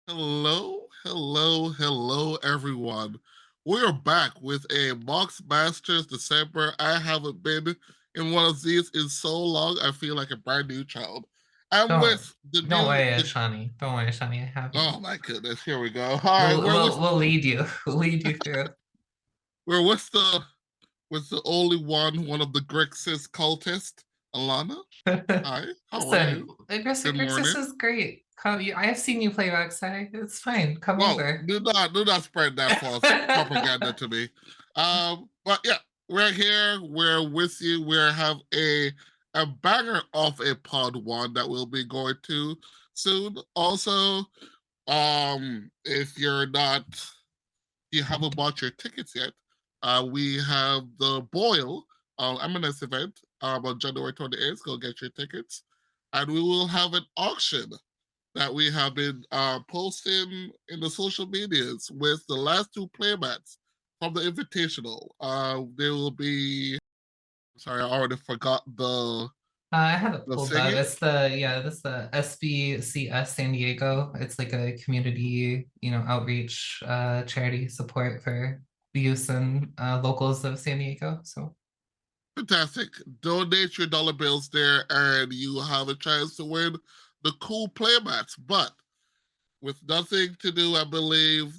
Hello, hello, hello, everyone. We're back with a Box Masters December. I haven't been in one of these in so long. I feel like a brand new child. I'm Don't with the don't new. worry, The, Shani. Don't worry, Shani. I have you. oh my goodness! Here we go. All right, We'll we'll we'll lead you. We'll lead you through. we're with the only one of the Grixis cultists, Alana. Hi, how are Listen, you? aggressive Good Grixis morning. is great. I have seen you play Roxai. It's fine. Come Whoa, over. do not spread that false propaganda to me. But yeah, we're here, we're with you, we have a banger of a pod one that we'll be going to soon. Also, if you haven't bought your tickets yet, we have the Boyle M&S event on January 28th. Go get your tickets. And we will have an auction that we have been posting in the social medias with the last two playmats from the Invitational. There will be. Sorry, I already forgot I have it the pulled up. thingy. That's the SBCS San Diego. It's like a community, outreach charity support for the youth and locals of San Diego. So Fantastic. Donate your dollar bills there, and you have a chance to win the cool playmats. But with nothing to do, I believe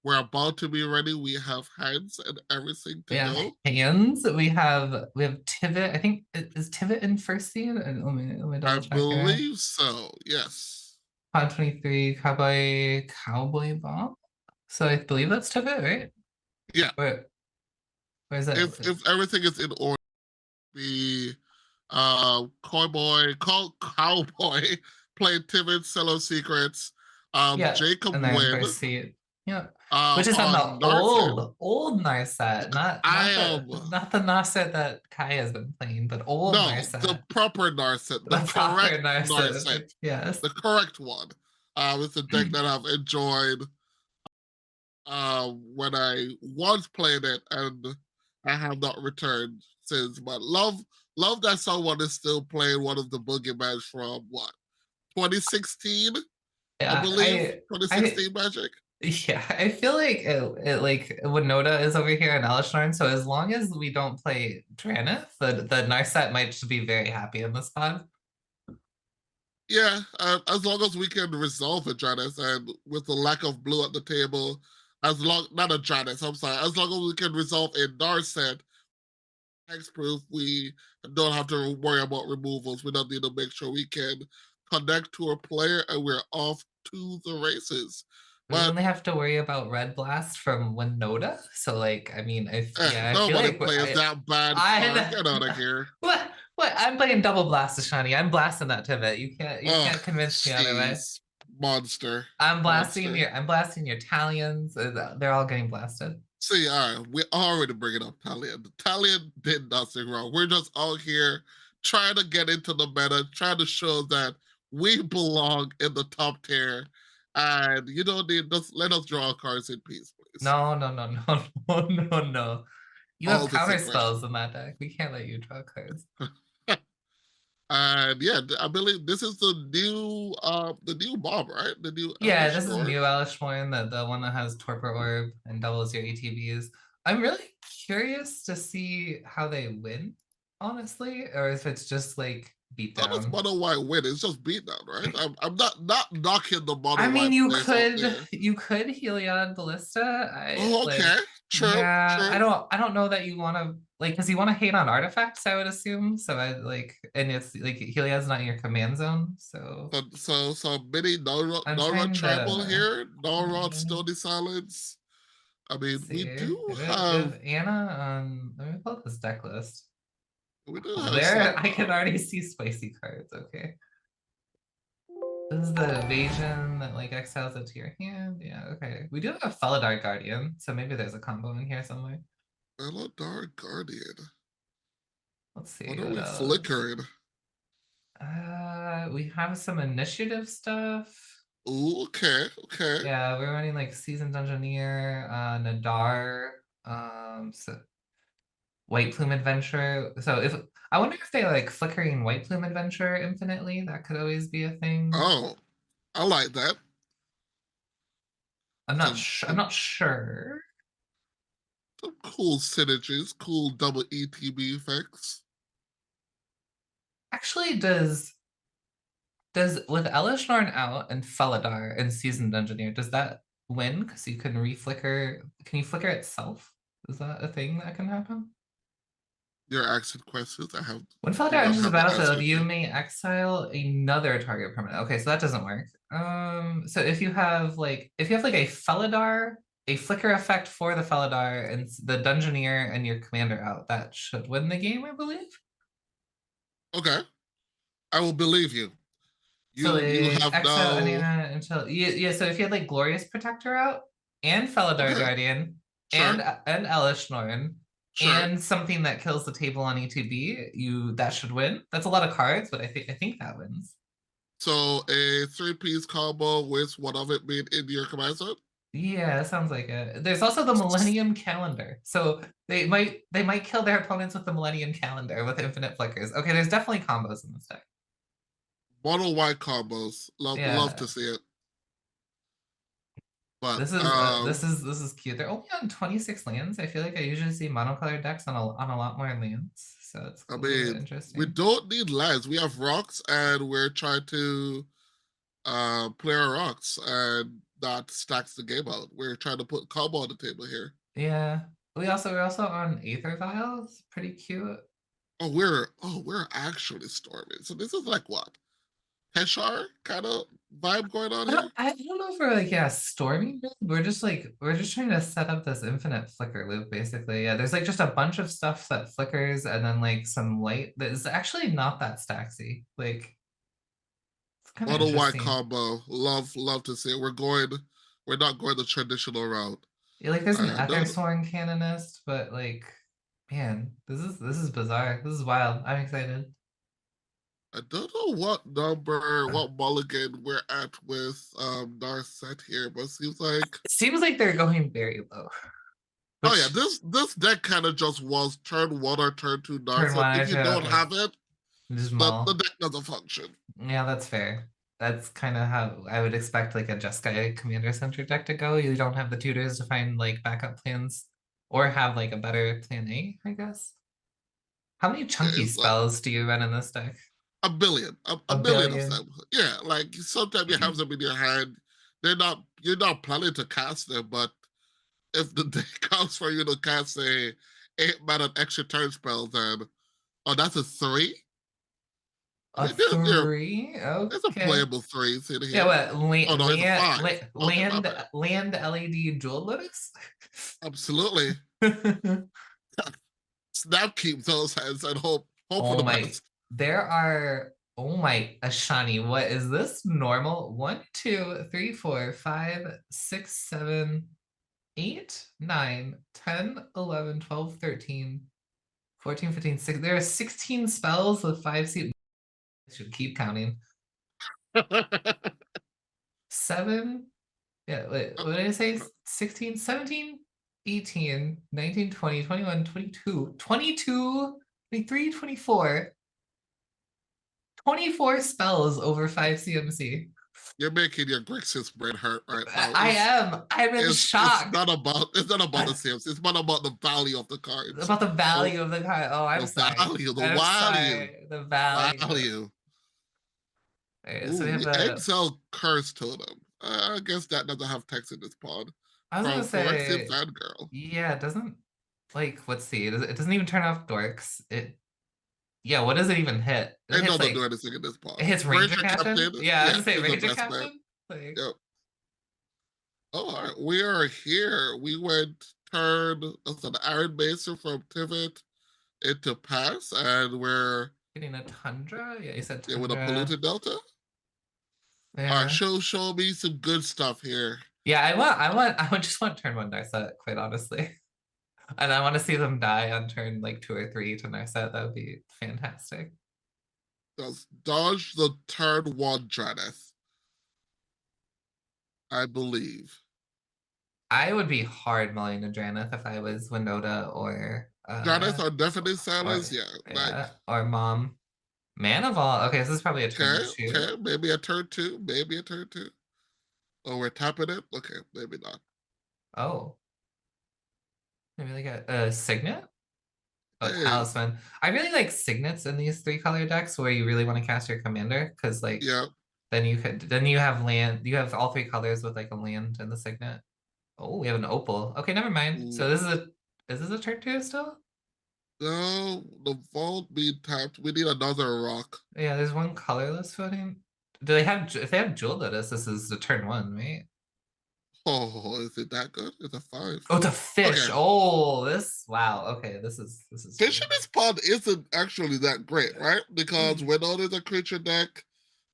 we're about to be ready. We have hands and everything to yeah, go. hands. We have Tivit. I think is Tivit in first seed? Let me I double check here. believe so. Yes. Pod 23 Cowboy Bomb. So I believe that's Tivit, right? Yeah. Where where's that? If everything is in order, be cowboy played timid cello secrets, Yeah, Jacob and then Wynn first seed. Yeah. Which is on the on Narset. old Narset, not I not the am not the Narset that Kai has been playing, but old no the Narset. proper Narset, the The proper correct Narset. Narset, Yes. the correct one. It's a deck that I've enjoyed when I once played it, and I have not returned since. But love that someone is still playing one of the boogeymans from what 2016, I Yeah, believe I 2016 Magic. yeah, I feel like it like Winota is over here in Elishnorn, so as long as we don't play Drannith, the Narset might just be very happy in this pod. Yeah, as long as we can resolve a Janus, and with the lack of blue at the table, as long not a Janus, I'm sorry, as long as we can resolve a Narset hexproof, we don't have to worry about removals. We don't need to make sure we can connect to a player, and we're off to the races. We But only have to worry about Red Blast from Winota. So like, I mean, I feel nobody like plays that bad card. Get out of here. what I'm playing double blast, Shani. I'm blasting that Tivit. You Oh, can't convince me other way. jeez, monster, I'm blasting monster. your Italians. They're all getting blasted. See, all right, we already bringing up Talion. Talion did nothing wrong. We're just out here trying to get into the meta, trying to show that we belong in the top tier. And you don't need, just let us draw cards in peace, please. No, no, no, no, no, no, no. You have All this counter aggression. spells in that deck. We can't let you draw cards. And yeah, I believe this is the new mob, right? The new Yeah, Elish this is Norn. New Alishmoin, the one that has Torpor Orb and doubles your ETBs. I'm really curious to see how they win, honestly, or if it's just like How does beatdown. mono white win? It's just beatdown, right? I'm not knocking the mono I mean, white you players out could there. you could Heliod Ballista. I Oh, okay, like true, yeah, true. I don't know that you want to like because you want to hate on artifacts, I would assume. So I like and it's like Heliod's not in your command zone, so So many I'm no run trying tribal to here, no run let's stony silence. I mean, see. We have Anna on let me pull up this deck list. we do Oh, have there some I can already see spicy cards. Okay. This is the evasion that like exiles it to your hand. Yeah, okay. We do have a Felidar Guardian, so maybe there's a combo in here somewhere. Melodar Guardian. Let's What see are what we else. flickering? We have some initiative stuff. Ooh, okay, okay. Yeah, we're running like Seasoned Dungeoneer, Nadar, so White Plume Adventure. So if I wonder if they like flickering White Plume Adventure infinitely, that could always be a thing. Oh, I like that. I'm Some not sure. some cool synergies, cool double ETB effects. Actually, does with Elishnorn out and Felidar and Seasoned Engineer, does that win? Because you can reflicker. Can you flicker itself? Is that a thing that can happen? You're asking questions I have When do Felidar not enters the have the battlefield, answer you to. may exile another target permanent. Okay, so that doesn't work. So if you have like a Felidar, a flicker effect for the Felidar, and the Dungeoneer and your commander out, that should win the game, I believe. Okay, I will believe you. So You like have exile no. Anina until yeah. So if you had like Glorious Protector out and Felidar Okay, Guardian sure, and Elishnorn sure. and something that kills the table on ETB, you that should win. That's a lot of cards, but I think that wins. So a three-piece combo with one of it being in your command zone. Yeah, sounds like it. There's also the Millennium Calendar. So they might kill their opponents with the Millennium Calendar with infinite flickers. Okay, there's definitely combos in this deck. Mono white combos. Love Yeah. to see it. But This is cute. They're only on 26 lands. I feel like I usually see monocolored decks on a lot more lands. So it's I a little bit mean, we interesting. don't need lands. We have rocks, and we're trying to play our rocks, and that stacks the game out. We're trying to put combo on the table here. Yeah. We're also on Aether Vials. Pretty cute. We're actually storming. So this is like what? Heshar kind of vibe going on here. I don't know if we're like, yeah, storming. We're just trying to set up this infinite flicker loop, basically. Yeah, there's like just a bunch of stuff that flickers and then like some light that is actually not that stacksy. Like it's kind of Mono white interesting. combo. Love to see it. We're not going the traditional route. Yeah, like there's an No, Ethersworn Canonist, but like, man, this is bizarre. This is wild. I'm excited. I don't know what number, what mulligan we're at with Narset here, but it seems like It seems like they're going very low, oh yeah, which this deck kind of just was turn one or turn two turn Narset. one or If you two, don't okay, have it, just the mull. deck doesn't function. Yeah, that's fair. That's kind of how I would expect like a Jeskai commander center deck to go. You don't have the tutors to find like backup plans or have like a better plan A, I guess. How many chunky It's like spells do you run in this deck? a A billion of billion. them. Yeah, like sometimes you have them in your hand. You're not planning to cast them, but if the day comes for you to cast a 8 mana extra turn spell, then oh that's a three. I A mean, three? there's a Okay. playable threes in Yeah, here. what Oh no, it's a five. Okay, my bad. land LED Jewel Lotus? Absolutely. Snap keep those hands and hope for Oh the my, best. there are, oh my, Ashani, what is this normal? 1, 2, 3, 4, 5, 6, 7, 8, 9, 10, 11, 12, 13, 14, 15, 16. There are 16 spells with 5 seat. I should keep counting. 7, yeah, wait, what did I say? 16, 17, 18, 19, 20, 21, 22, 22, 23, 24. 24 spells over 5 CMC. You're making your Grixis brain hurt right now. I am. I'm in shock It's not about the sales. It's not about the value of the cards. about the Oh, value of the card. Oh, I'm the sorry. the I'm value, sorry. The value. value. All right, so we Ooh, have we the. exile curse totem. I guess that doesn't have text in this pod. I was gonna From Phyrexian say, Fangirl. yeah, it doesn't like let's see. It doesn't even turn off dorks. Yeah, what does it even hit? It It hits doesn't do like anything in this it pod. hits Ranger Ranger Captain. Captain, Yeah, I was yeah, gonna say is the Ranger best bet. Captain. Like Yep. Oh, all right. We are here. We went turn as an Iron Mason from Tivit into Pass, and we're getting a Tundra. Yeah, you said yeah, with a Tundra. polluted Delta. All right, Yeah. show me some good stuff here. Yeah, I would just want turn one Narset, quite honestly. And I want to see them die on turn like 2 or 3 to Narset. That would be fantastic. Does dodge the turn one Draneth, I believe. I would be hard mulling a Dranith if I was Winota Draneth are definitely silenced. or Yeah, like yeah, or Mom. Man of all. Okay, so this is probably a turn okay, two. okay, maybe a turn two, maybe a turn two. Oh, we're tapping it. Okay, maybe not. Oh, maybe like a signet? Oh, Hey, talisman. I really like signets in these three color decks where you really want to cast your commander because like yeah. then you have land, you have all three colors with like a land and the signet. Oh, we have an opal. Okay, never mind. So Mm, is this a turn two still? no, the vault being tapped. We need another rock. Yeah, there's one colorless voting. Do they have if they have Jewel Lotus, this is the turn one, right? Oh, is it that good? It's a five. Oh, it's a Okay. fish. Oh, this wow. Okay, this is Fishing good. this pod isn't actually that great, right? Because Mm, Winnow is a creature deck.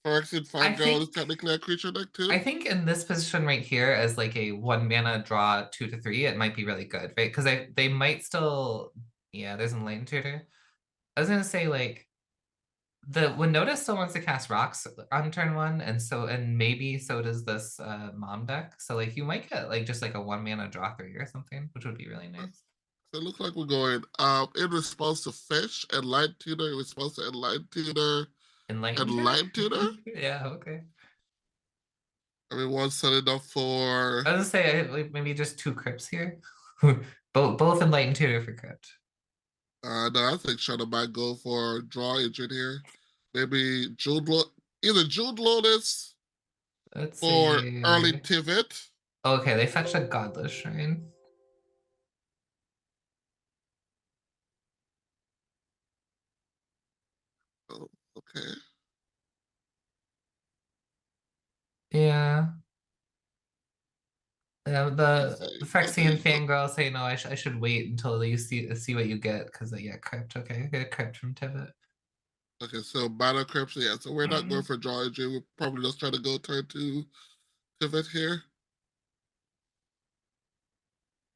Phyrexian I Fangirl is think technically a creature deck I too. think in this position right here, as like a one mana draw 2 to 3, it might be really good, right? Because they might still, yeah, there's Enlightened Tutor. I was gonna say like the when Notice still wants to cast rocks on turn one, and maybe so does this mom deck. So like you might get like just like a one mana draw 3 or something, which would be really nice. So it looks like we're going in response to Fish and Light Tutor, in response to Enlightened Tutor and Enlightened Tutor? Light Tutor. Yeah, okay. Everyone's set it up for I was gonna say like maybe just two crypts here. Both Enlightened Tutor for crypt. no, I think Shadow might go for draw engine here. Maybe either Jude Lotus Let's or early see. Tivit. Okay, they fetched a Godless Shrine. Oh, okay. Yeah. Yeah, I the see. I see. Phyrexian So fangirl say no, I should wait until you see what you get because yeah, crypt. Okay, get a crypt from Tivit. okay, so Battle Crypts, yeah. So we're not going Mm, for draw engine. We're probably just trying to go turn to Tivit here.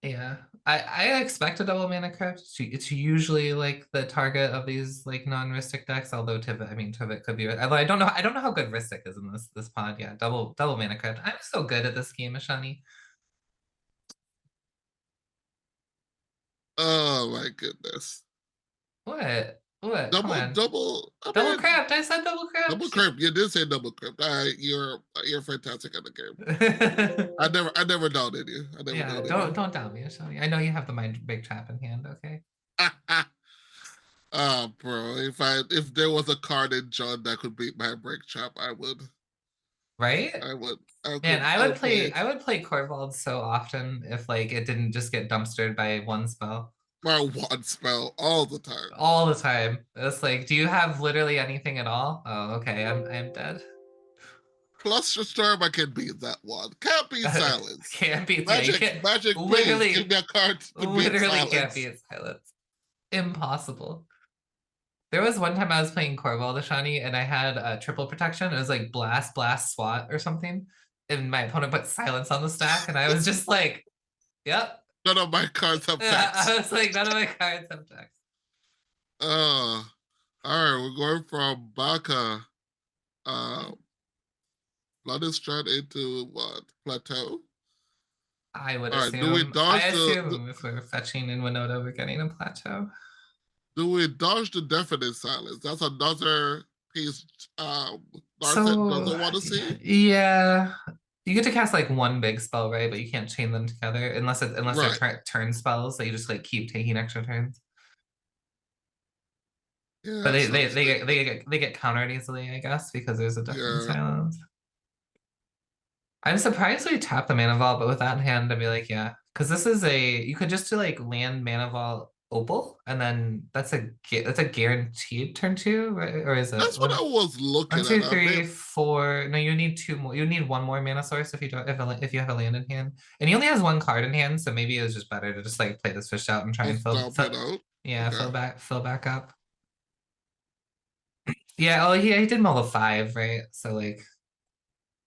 yeah, I expect a double mana crypt. It's usually like the target of these like non-Ristic decks. Although Tivit, I mean Tivit could be. Although I don't know how good Ristic is in this pod. Yeah, double mana crypt. I'm so good at this game, Ashani. Oh my goodness. What? What? Come Double, on, double. I double mean, crypt. I said double double crypt. crypt. You did say double crypt. You're fantastic at the game. I never doubted you. I never Yeah, doubted you. don't doubt me, Ashani. I know you have the mind big trap in hand. Okay. Oh, bro. If there was a card in John that could beat my break trap, I would. Right? I would. I Man, could. I would play I it. would play Corvold so often if like it didn't just get dumpstered by one spell My one spell all the time. all the time. It's like, do you have literally anything at all? Oh, okay, I'm dead. Plus, your storm, I can beat that one. Can't beat silence. Can't beat, yeah, you Magic, can't magic, please give literally me a card to beat literally can't silence. beat silence. Impossible. There was one time I was playing Corval Shani and I had a triple protection. It was like blast, blast, swat or something. And my opponent put silence on the stack, and I was just like, yep. None of my cards have Yeah, I text. was like, none of my cards have text. Uh, all right, we're going from Baka, uh, Blooded Strand into what? Plateau? I would All right, do we assume. I dodge assume if we're fetching in Winota, we're getting a plateau. the definite silence? That's another piece Narset So doesn't want to see. yeah, you get to cast like one big spell, right? But you can't chain them together unless they're Right. turn spells that you just like keep taking extra turns. Yeah, But that sounds like they get countered easily, I guess, because there's a deafening yeah. silence. I'm surprised we tapped the mana vault, but with that in hand, I'd be like, yeah, because this is a you could just do like land mana vault opal, and then that's a guaranteed turn two, right? Or is it That's what I was one, looking at. two, I mean, three, four? No, you need two more. You need one more mana source if you don't if you have a land in hand, and he only has one card in hand, so maybe it was just better to just like play this fish out and try and just dump it out. yeah, Okay. fill back up. Yeah, oh yeah, he did mull a 5, right? So like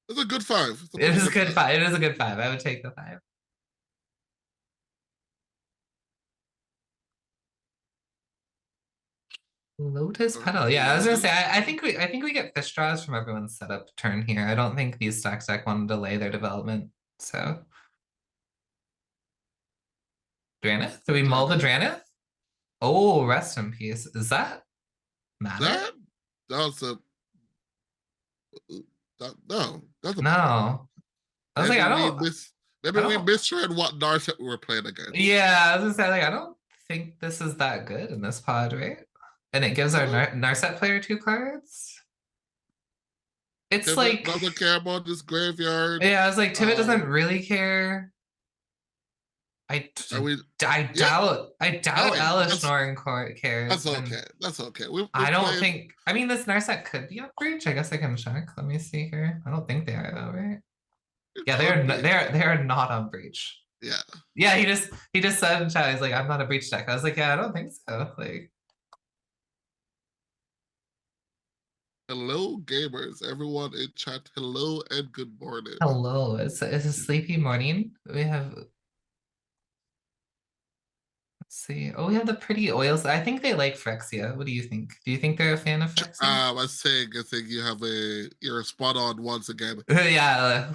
It's a good five. It's a it pretty is a good good five. 5. It is a good 5. I would take the 5. Lotus All right, Petal. Yeah, I was gonna say Lotus. I think we get fish draws from everyone's setup turn here. I don't think these stacks deck want to delay their development. So Dranith? Do we mull the Dragon. Dranith? Oh, rest in peace. Does that matter? That that's a no, doesn't matter. No. I was like, Maybe we miss. Maybe I we don't. misread what Narset we were playing against. Yeah, I was gonna say like I don't think this is that good in this pod, right? And it gives our No, Narset player 2 cards. It's Pivot like, doesn't care about this graveyard. yeah, I was like, Tivit doesn't Um, really care. I, are we? I Yeah. doubt I doubt Hey, Alice Norin that's cares, and okay. That's okay. I We've don't played. think. I mean, this Narset could be on breach. I guess I can check. Let me see here. I don't think they are though, right? It's Yeah, on break. they're not on breach. Yeah. Yeah, he just said in chat, he's like, I'm not a breach deck. I was like, yeah, I don't think so. Like, Hello, gamers. Everyone in chat. Hello and good morning. hello, it's a sleepy morning. We have, let's see. Oh, we have the pretty oils. I think they like Phyrexia. What do you think? Do you think they're a fan of Phyrexia? I think you're spot on once again. Yeah.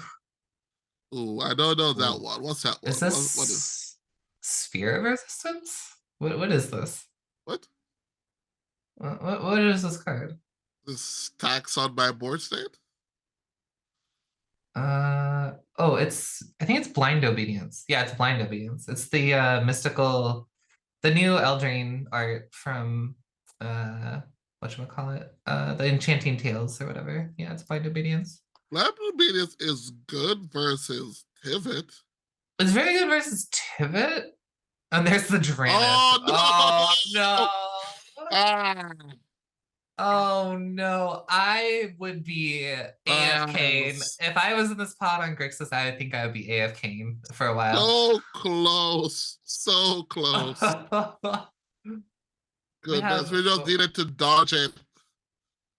Ooh, I don't know that Ooh. one. What's that Is one? What is this sphere of resistance? What is this? what? What is this card? This tax on my board state? Oh, I think it's blind obedience. Yeah, it's blind obedience. It's the mystical, the new Eldraine art from whatchamacallit? The Enchanting Tales or whatever. Yeah, it's blind obedience. Blind obedience is good versus pivot. It's very good versus Tivit. And there's the Dranith. Oh Oh no! no. Ah, Oh no, I would be ah, AFKing. If I was in this pod on Grixis, I would think I would be AFKing for a while. so close, so close. We Goodness, have we just needed to dodge it.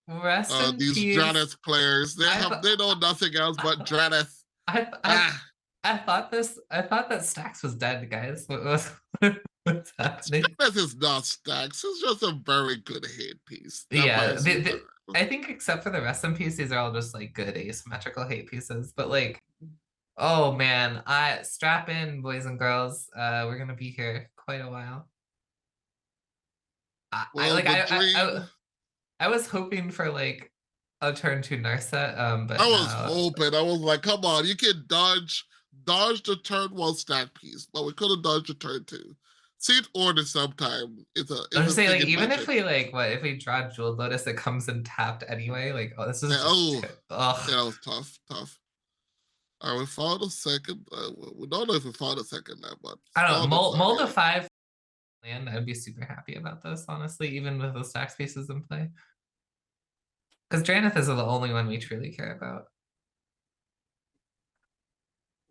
rest in These peace. Janeth players, I th they know nothing else but Janeth. I I Ah, I thought that Stax was dead, guys. What's happening? Janeth is not stacks. It's just a very good hate piece that Yeah, buys you time. I think except for the rest in peace, these are all just like good asymmetrical hate pieces. But like, oh man, I strap in, boys and girls. We're gonna be here quite a while. I Well, like the dream. I was hoping for like a turn two Narset, I but was no. hoping. I was like, come on, you can dodge the turn one stack piece, but we could have dodged the turn two. Seed order sometime I is was a say thing like in even if Magic. we like what if we draw Jeweled Lotus, it comes in tapped anyway. Like, oh, this is And, just oh, ugh. yeah, that was tough. All right, we found a second. We don't know if we found a second land, but I don't know. found it Mold finally. a 5 land. I'd be super happy about this, honestly, even with the stacks pieces in play. Because Dranith is the only one we truly care about.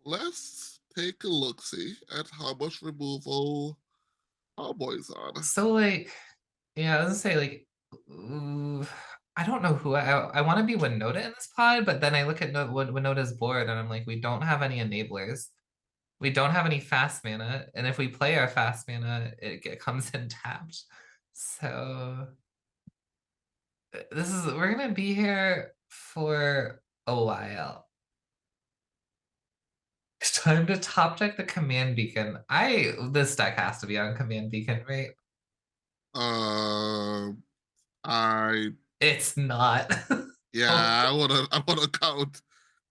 Let's take a look, see at how much removal Cowboys on. So like, yeah, I was gonna say like, ooh, I don't know who I want to be Winota in this pod, but then I look at Winota's board and I'm like, we don't have any enablers. We don't have any fast mana, and if we play our fast mana, it comes in tapped. So we're gonna be here for a while. It's time to top deck the command beacon. This deck has to be on command beacon, right? Um, I It's not. yeah, Oh, I wanna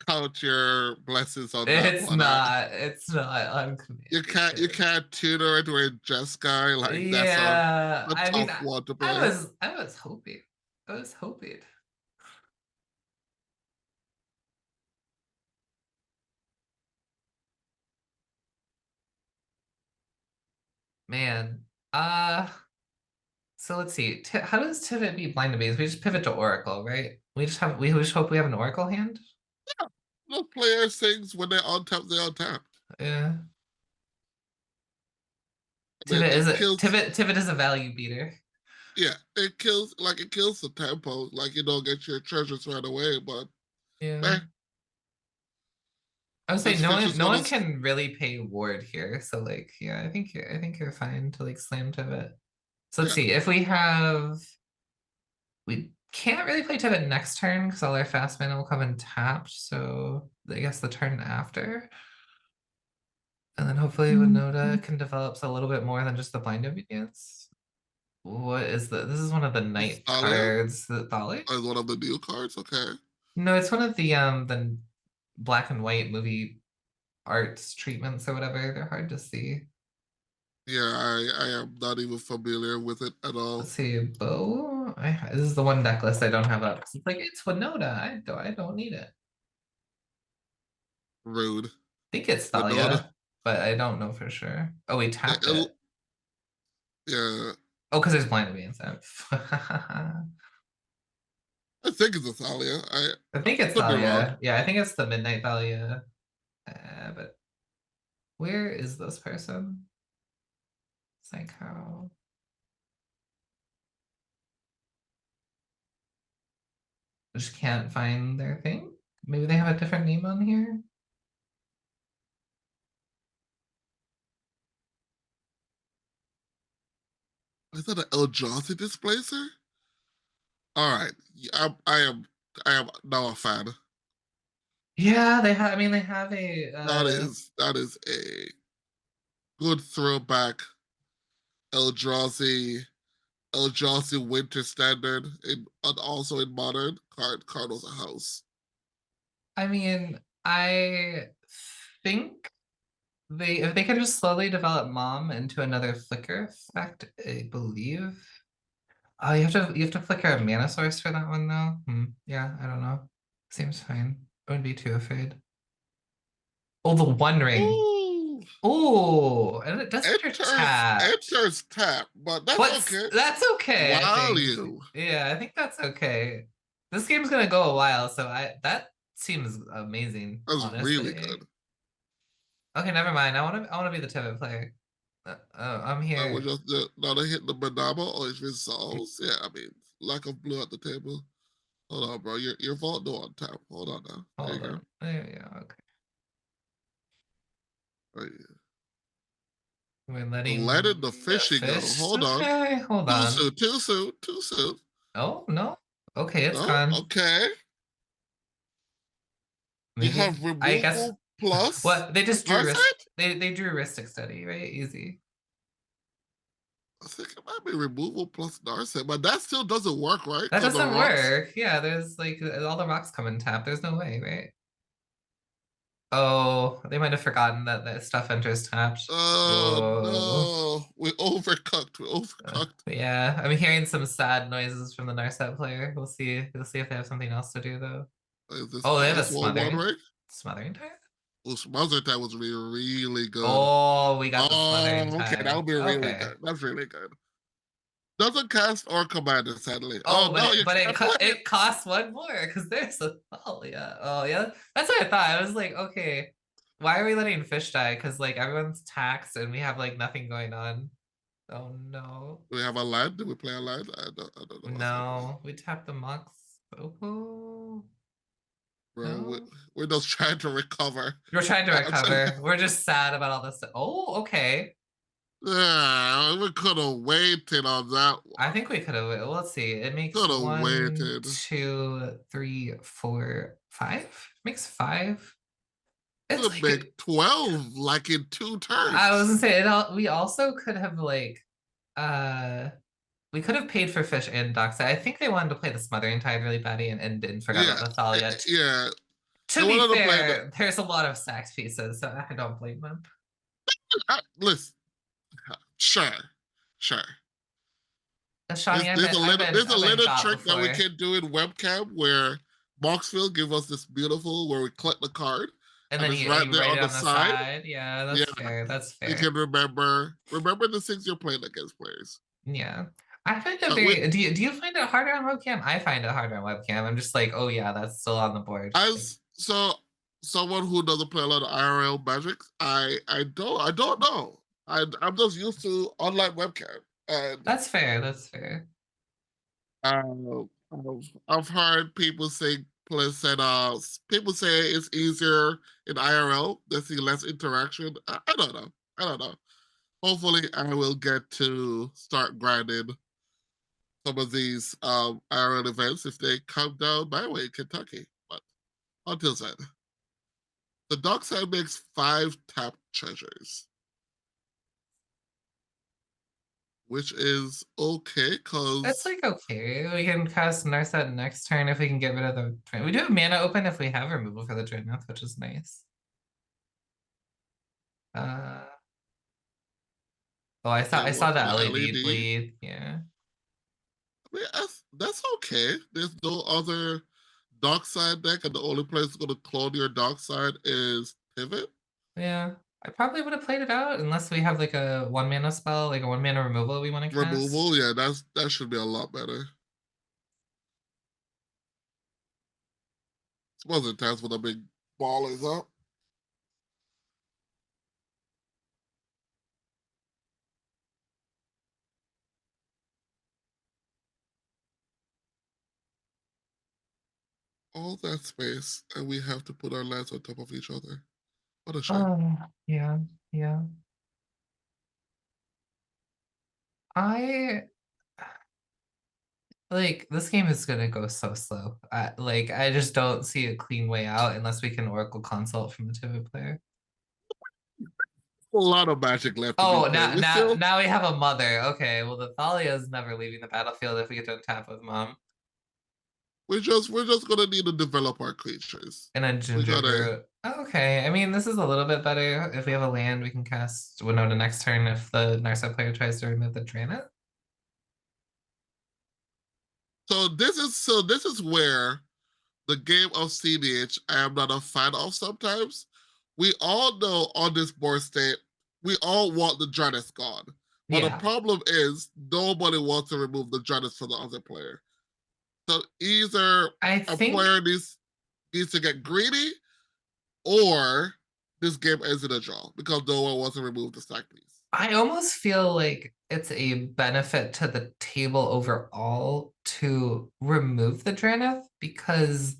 count your blessings on that it's one. not. It's not on command You beacon. can't tutor it with Jeskai. Like that's Yeah, a I mean, tough one to play. I was hoping. I was hoping. Man. So let's see. How does Tivit beat Blind Obedience? We just pivot to Oracle, right? We just hope we have an Oracle hand. Yeah, the players things when they untap, they untap. Yeah. I mean, it kills. Tivit is a value beater. Yeah, it kills the tempo. Like you don't get your treasures right away, but Yeah. eh, I would say this features no one one is can really pay ward here. So like, yeah, I think you're fine to like slam Tivit. So let's yeah. see. If we can't really play Tivit next turn because all our fast mana will come in tapped. So I guess the turn after. And then hopefully Winota can develop a little bit more than just the blind obedience. What is the this is one of the This night Thalia cards. The Thali? is one of the new cards. Okay. No, it's one of the black and white movie arts treatments or whatever. They're hard to see. Yeah, I am not even familiar with it at Let's all. see, bow. This is the one deck list I don't have up. It's like it's Winota. I don't need it. Rude. I think it's Winona. Thalia, but I don't know for sure. Oh, we Yeah, tapped it. yeah, Oh, because there's blind beans. I I think it's Athalia. I think it's could be wrong. Thalia. Yeah, I think it's the Midnight Thalia. But where is this person? It's like how I just can't find their thing. Maybe they have a different name on here. Is that an Eldrazi displacer? All right, I am now a fan. Yeah, they have. I mean, they have a. That is a good throwback Eldrazi Eldrazi Winter Standard, and also in modern Cardinals a house. I mean, I think they if they can just slowly develop Mom into another flicker effect, I believe. Oh, you have to flicker a mana source for that one though. Yeah, I don't know. Seems fine. I wouldn't be too afraid. Oh, the One Ring. Ooh, Oh, and it does enter tapped. enters tap, but that's But okay. that's okay, I think. Value. Yeah, I think that's okay. This game's gonna go a while, so I that seems amazing, That's really good. honestly. Okay, never mind. I wanna be the Tevin player. I'm I was here. just now they hit the Manama or it resolves. Yeah, I mean lack of blue at the table. Hold on, bro. Your vault no on tap. Hold on now. There you Hold go. on. There we go. Okay. Right here. We're Letting letting the the fishing go. fish. Hold on. Okay, hold Too on. soon. Too soon. Too soon. Oh no. Okay, it's No. gone. Okay. You Maybe have I guess removal plus what they just drew wrist. Narset? They drew Ristic Study, right? Easy. I think it might be removal plus Narset, but that still doesn't work, right? That Because the doesn't rocks. work. Yeah, there's like all the rocks come in tap. There's no way, right? Oh, they might have forgotten that that stuff enters tapped. Oh Oh, no. We overcooked. We overcooked. yeah. I'm hearing some sad noises from the Narset player. We'll see. We'll see if they have something else to do though. Oh, they Is have a this one smothering, right? smothering tire. Well, Mother that was really, really good. Oh, we got the smothering Oh, okay, that tide. would be really Okay. good. That's really good. Doesn't cast or command it, sadly. Oh Oh, but no, it you but it can't play it. it costs one more because there's a oh yeah that's what I thought. I was like, okay, why are we letting fish die? Because like everyone's taxed and we have like nothing going on. Oh no, Do we have a land? Did we play a land? I don't know what's happening. no, we tapped the Mox. Oh Bro, no, we're just trying to recover. we're trying to Until, recover. We're just sad about all this. Oh, okay. yeah, we could have waited on that I one. think we could have. Well, let's see. It makes Could have one, waited. 2, 3, 4, 5. Makes 5. It's Could make like 12 like in 2 I was turns. gonna say we also could have like uh we could have paid for fish and Doxa. I think they wanted to play the Smothering Tide really badly and didn't forget Yeah, about the Thalia. yeah. They To be wanted to play the. fair, there's a lot of sax pieces, so I don't blame them. Listen, sure, sure. Shawnee, I've been I've been There's a I've been little got trick that we before. can do in webcam where Moxfield give us this beautiful where we collect the card And and then it's you right there write on it the on the side. side. Yeah, Yeah, that's fair. That's you fair. can remember the things you're playing against players. Yeah. I find it With very do you find it harder on webcam? I find it harder on webcam. I'm just like, oh yeah, that's still on the board. Like, as so someone who doesn't play a lot of IRL magic, I don't know. I'm just used to online webcam and that's fair. That's fair. I've heard people say plus said people say it's easier in IRL. They see less interaction. I don't know. I don't know. Hopefully, I will get to start grinding some of these IRL events if they come down my way in Kentucky. But until then, the dark side makes 5 tap treasures, which is okay It's because like okay. We can cast Narset next turn if we can get rid of the we do have mana open if we have removal for the Dreadnought, which is nice. Uh, oh, I saw Okay, I one saw the for the LED LED. bleed. Yeah. I mean, that's okay. There's no other dark side deck, and the only place it's going to clone your dark side is pivot Yeah. I probably would have played it out unless we have like a 1 mana spell, like a 1 mana removal we want to removal. cast. Yeah, that should be a lot better. Suppose it times when the big ball is up. All that space, and we have to put our lands on top of each other. What a shame. Yeah, yeah. I like this game is gonna go so slow. I just don't see a clean way out unless we can Oracle consult from the Tivit player. A lot of magic left to be Oh, played. now We now still, now we have a mother. Okay, well the Thalia is never leaving the battlefield if we get to untap with mom we're just gonna need to develop our creatures. and a We ginger gotta. brew. Okay, I mean this is a little bit better. If we have a land, we can cast Winota next turn if the Narset player tries to remove the Dranet. So this is where the game of cedh I am not a fan of sometimes. We all know on this board state, we all want the Janus gone. But the Yeah, problem is nobody wants to remove the Janus for the other player. So either I a think player needs to get greedy or this game ends in a draw because no one wants to remove the stack piece. I almost feel like it's a benefit to the table overall to remove the Draneth because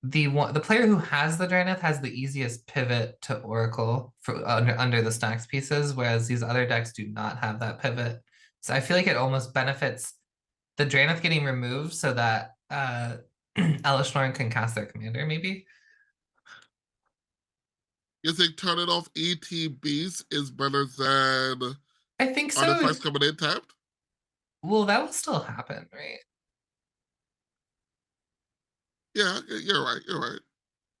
the player who has the Draneth has the easiest pivot to Oracle for under the stacks pieces, whereas these other decks do not have that pivot. So I feel like it almost benefits the Draneth getting removed so that Elishnorn can cast their commander, maybe. You think turning off ETBs is better than I think so. artifacts coming in tapped? Well, that will still happen, right? Yeah, you're right. You're right.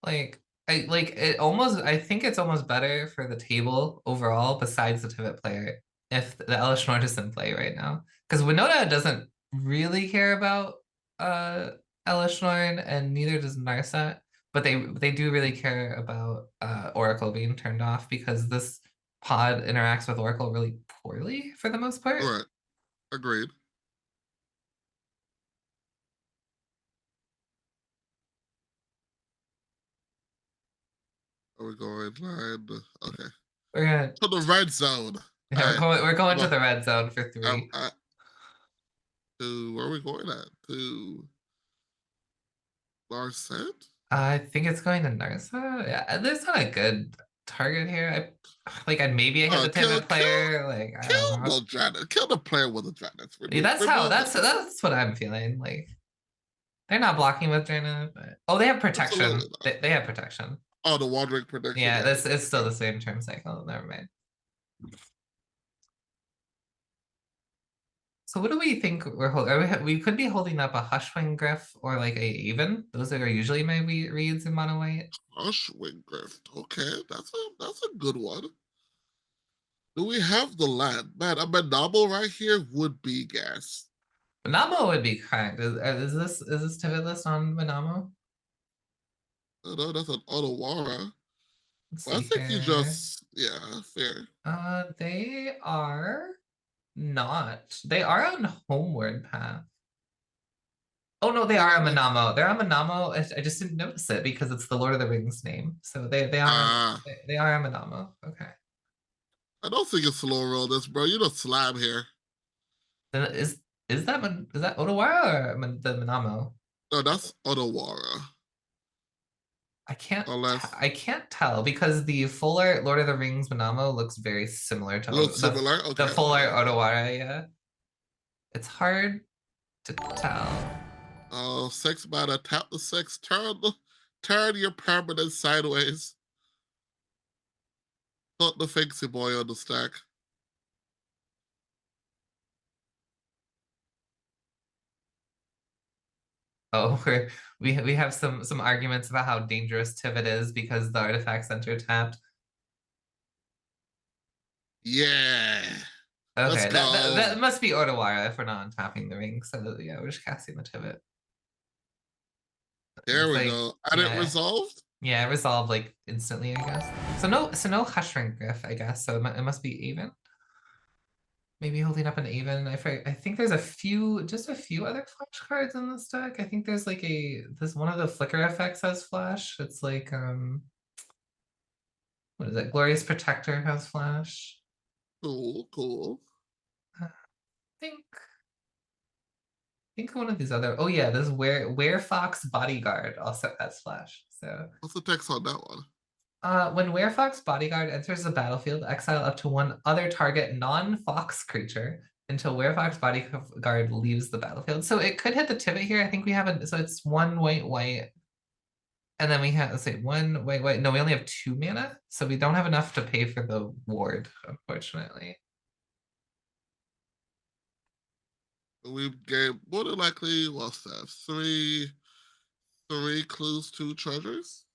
I think it's almost better for the table overall, besides the pivot player, if the Elishnorn is in play right now. Because Winota doesn't really care about uh Elishnorn, and neither does Narset, but they do really care about Oracle being turned off because this pod interacts with Oracle really poorly for the most All part. right. Agreed. Are we going line? Okay. We're gonna To the red zone. yeah, All right. we're going to Well, the red zone for three. I, to where are we going at? To Larset? I think it's going to Narsa. Yeah, there's not a good target here. Maybe I hit the Kill, pivot kill, player. Like I don't kill know. the Dragon. Kill the player with the Dragons. Yeah, Remove, that's how remove the. that's what I'm feeling. Like they're not blocking with Jaina, but oh, they have Absolutely protection. not. They have protection. Oh, the Wandering Prediction. Yeah, Yeah. this it's still Okay. the same turn cycle. Never mind. So what do we think we're holding? We could be holding up a Hushwing Griff or like a Even. Those are usually my reads in mono white. Hushwing Grift. Okay, that's a good one. Do we have the land? Man, a Manabo right here would be gas. Manamo would be kind. Is this pivot list on Manamo? Oh, no, that's an Otawara. Let's Well, I see think you here. just, yeah, fair. They are not. They are on Homeward Path. Oh no, they are on Uh, Manamo. They're on Manamo. I just didn't notice it because it's the Lord of the Rings name. So they are on uh, they are on Manamo. Okay. I don't think it's slow roll this, bro. You just slab here. Then is that Otawara or the Manamo? No, that's Otawara. Unless I can't tell because the full art Lord of the Rings Manamo looks very similar to looks similar. The Okay, full okay, art okay. Otawara. Yeah, it's hard to tell. Oh, 6 mana, tap the 6, turn your permanent sideways. Put the Finksy boy on the stack. Oh, we have some arguments about how dangerous Tivit is because the artifact center tapped. Yeah. Let's Okay, that go. must be Otawara if we're not untapping the ring. So yeah, we're just casting the Tivit. There Looks we like go. And it yeah, resolved? yeah, it resolved like instantly, I guess. So no Hush Ring Griff, I guess. So it must be Aven. Maybe holding up an Aven. I think there's just a few other flash cards in this deck. I think there's like this one of the flicker effects has flash. It's like what is it? Glorious Protector has flash. Cool, cool. I think one of these other. Oh yeah, this Werefox Bodyguard also has flash. So What's the text on that one? when Werefox Bodyguard enters the battlefield, exile up to one other target non-fox creature until Werefox Bodyguard leaves the battlefield. So it could hit the Tivit here. I think we have so it's one white white. And then we have, let's say, one white white. No, we only have 2 mana, so we don't have enough to pay for the ward, unfortunately. We've gave more than likely, what's that? Three clues, two treasures?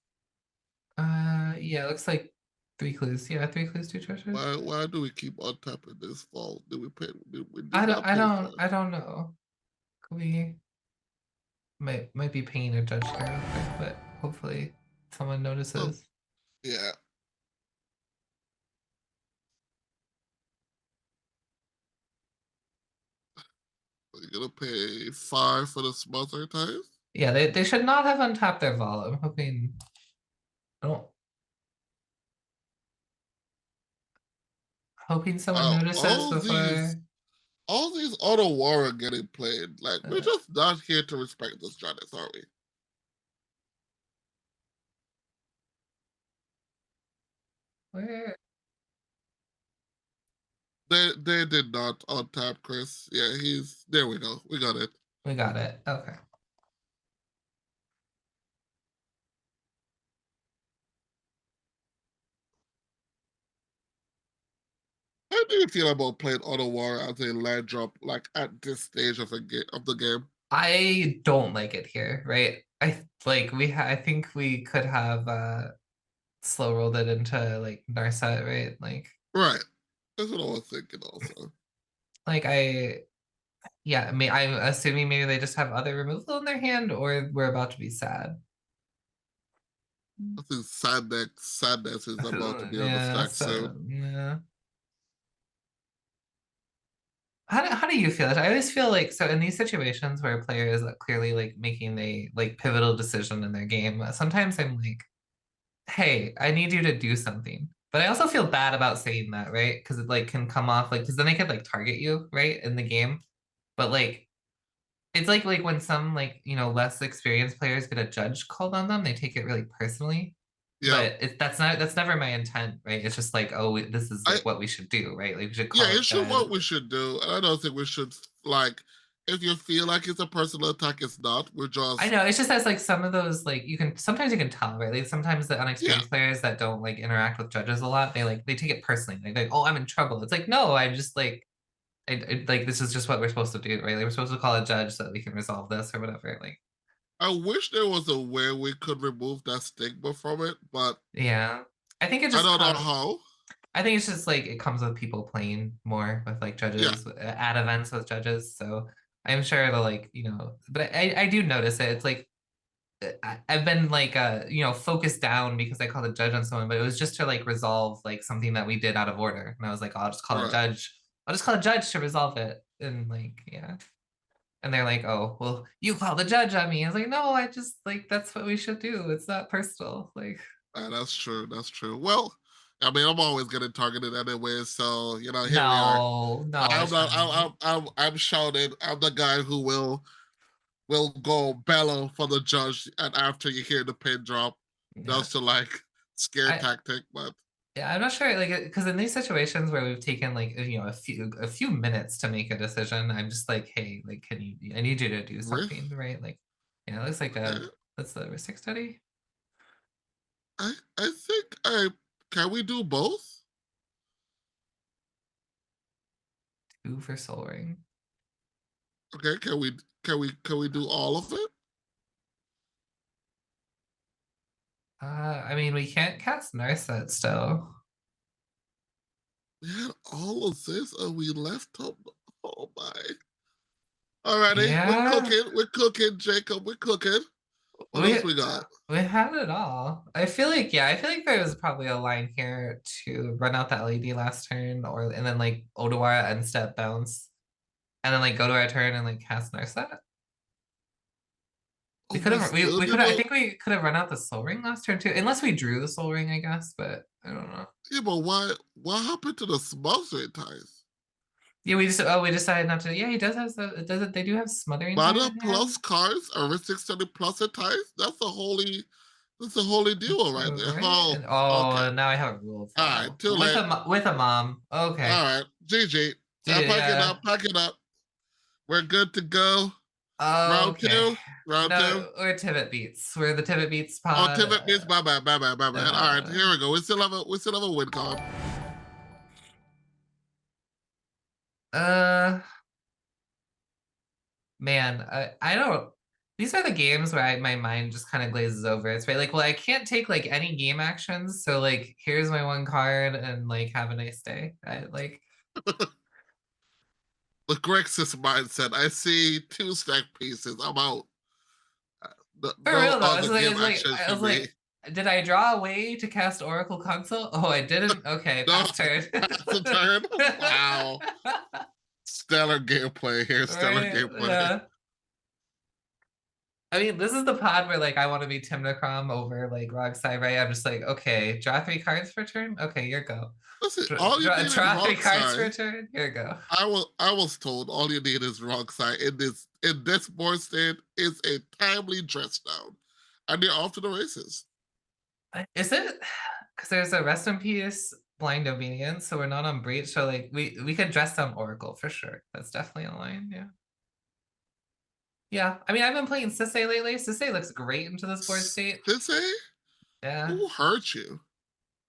Yeah, it looks like 3 clues. Yeah, 3 clues, 2 treasures. Why do we keep untapping this fault? Did we pay we I did don't not I pay for don't it. I don't know. We might be paying a judge here real quick, but hopefully someone Oh, notices. yeah. You're gonna pay 5 for the smother ties? Yeah, they should not have untapped their vol. I'm hoping I don't hoping someone Wow, notices before all these auto war are getting played. Like we're uh, just not here to respect this Janice, are we? where They did not untap Chris. Yeah, he's there we go. We got it. we got it. Okay. How do you feel about playing auto war as a land drop like at this stage of of the game? I don't like it here, right? I think we could have slow rolled it into like Narset, right? Right. That's what I was thinking also. Like I yeah, I'm assuming maybe they just have other removal in their hand or we're about to be sad. I think sadness is about to be on the Yeah, stack so soon. yeah. How do you feel? I always feel like so in these situations where a player is clearly like making a like pivotal decision in their game, sometimes I'm like, hey, I need you to do something. But I also feel bad about saying that, right? Because it like can come off like because then they could like target you, right, in the game. But like it's like when some like less experienced players get a judge called on them, they take it really personally. Yeah. But that's never my intent, right? It's just like, oh, this is I like what we should do, right? Like we should Yeah, call it it should good. what we should do. And I don't think we should like if you feel like it's a personal attack, it's not. We're I just know it's just as like some of those like you can sometimes you can tell, right? Like sometimes the yeah. unexperienced players that don't like interact with judges a lot, they take it personally. Like, oh, I'm in trouble. It's like, no, I'm just like like this is just what we're supposed to do, right? Like we're supposed to call a judge so that we can resolve this or whatever. Like, I wish there was a way we could remove that stigma from it, but yeah. I think it I just don't know comes how. I think it's just like it comes with people playing more with like Yeah. judges at events with judges. So I'm sure it'll like, but I do notice it. It's like I've been like focused down because I called a judge on someone, but it was just to like resolve like something that we did out of order. And I was like, I'll just call a Right. judge. I'll just call a judge to resolve it. And like, yeah. And they're like, oh, well, you called the judge on me. I was like, no, I just like that's what we should do. It's not personal. Like, That's true. That's true. Well, I mean, I'm always getting targeted anyway, so here we are. no, no, I'm not. Ashani. I'm shouting. I'm the guy who will go bellow for the judge, and after you hear the pin drop, Yeah. just to like scare I tactic. But Yeah, I'm not sure, like, because in these situations where we've taken like a few minutes to make a decision, I'm just like, hey, like, I need you to do something, Riff, right? Like, yeah, it looks like okay. that's the Ristic study, I think I can we do both? 2 for Soul Ring. Okay, can we do all of it? I mean, we can't cast Narset still. We had all of this and we left up. Oh my. Alrighty, we're Yeah, cooking. We're cooking, Jacob. We're cooking. What we else we got? we had it all. I feel like there was probably a line here to run out the LED last turn, or and then like Odawara end step bounce, and then like go to our turn and like cast Narset. We Oh, could we have still we could I didn't. think we could have run out the Soul Ring last turn too, unless we drew the Soul Ring, I guess, but I don't know. Yeah, but why? What happened to the smothering ties? Yeah, we decided not to. Yeah, he does have the does it they do have smothering ties Mana in plus hand. cards, Aristic Study plus a ties. That's the holy. That's the holy deal right there. Right? Oh, And okay. oh, now I have a rule All right, follow too late. with a mom. All Okay. right, GG. Pack it Yeah. up. Pack it up. We're good to go. Round Okay. two. Round two. No, we're Tivit Beats. We're the Tivit Beats Oh, pod. Tibet means my bad, my bad, my bad. All right, Uh, here we go. We still have a win con. uh, man, I don't. These are the games where my mind just kind of glazes over. It's right, like, well, I can't take like any game actions, so like, here's my one card, and like, have a nice day. I like The Grexis mindset. I see two stack pieces. I'm out. for No real though. other game It's like actions I for was me. like, did I draw a way to cast Oracle Console? Oh, I didn't. Okay, No, pass turn. that's the turn. Wow. Stellar gameplay here. Stellar Right? gameplay. Yeah. I mean, this is the pod where like I want to be Timnacrom over like Rogsai, right? I'm just like, okay, draw three cards per turn. Okay, here you go. Listen, all you need is Draw three wrong cards per side. turn. Here you go. I was told all you need is wrong side. In this board state is a timely dress down. And you're off to the races. Is it because there's a rest in peace blind obedience, so we're not on breach. So like we could dress down Oracle for sure. That's definitely a line. Yeah. Yeah. I mean, I've been playing cedh lately. Cedh looks great into this board state. Sensei? Yeah. Who hurt you?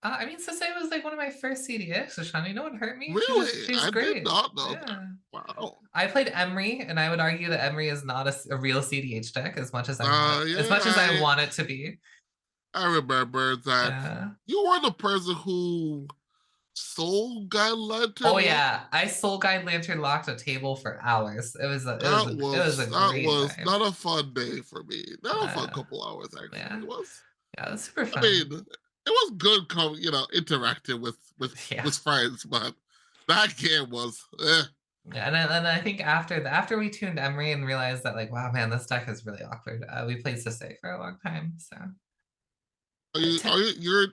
I mean, cedh was like one of my first CDX, so Shani, no one hurt me. Really? She's I did great. not know that. Yeah. Wow. I played Emery, and I would argue that Emery is not a real CDH deck as much as I want it, as Yeah, much as I want it to be. I remember that Uh, you were the person who soul guy lantern oh lock. yeah, I Soul Guide Lantern locked a table for hours. It was a That great was time. not a fun day for me. Not a fun Uh, couple hours actually. yeah, It was. yeah, it was super I mean, fun. it was good, interacting Yeah, with friends, but that game was. yeah, and I think after we tuned Emery and realized that like, wow, man, this deck is really awkward. We played Sisei for a long time, so. Are you? Are you? You're.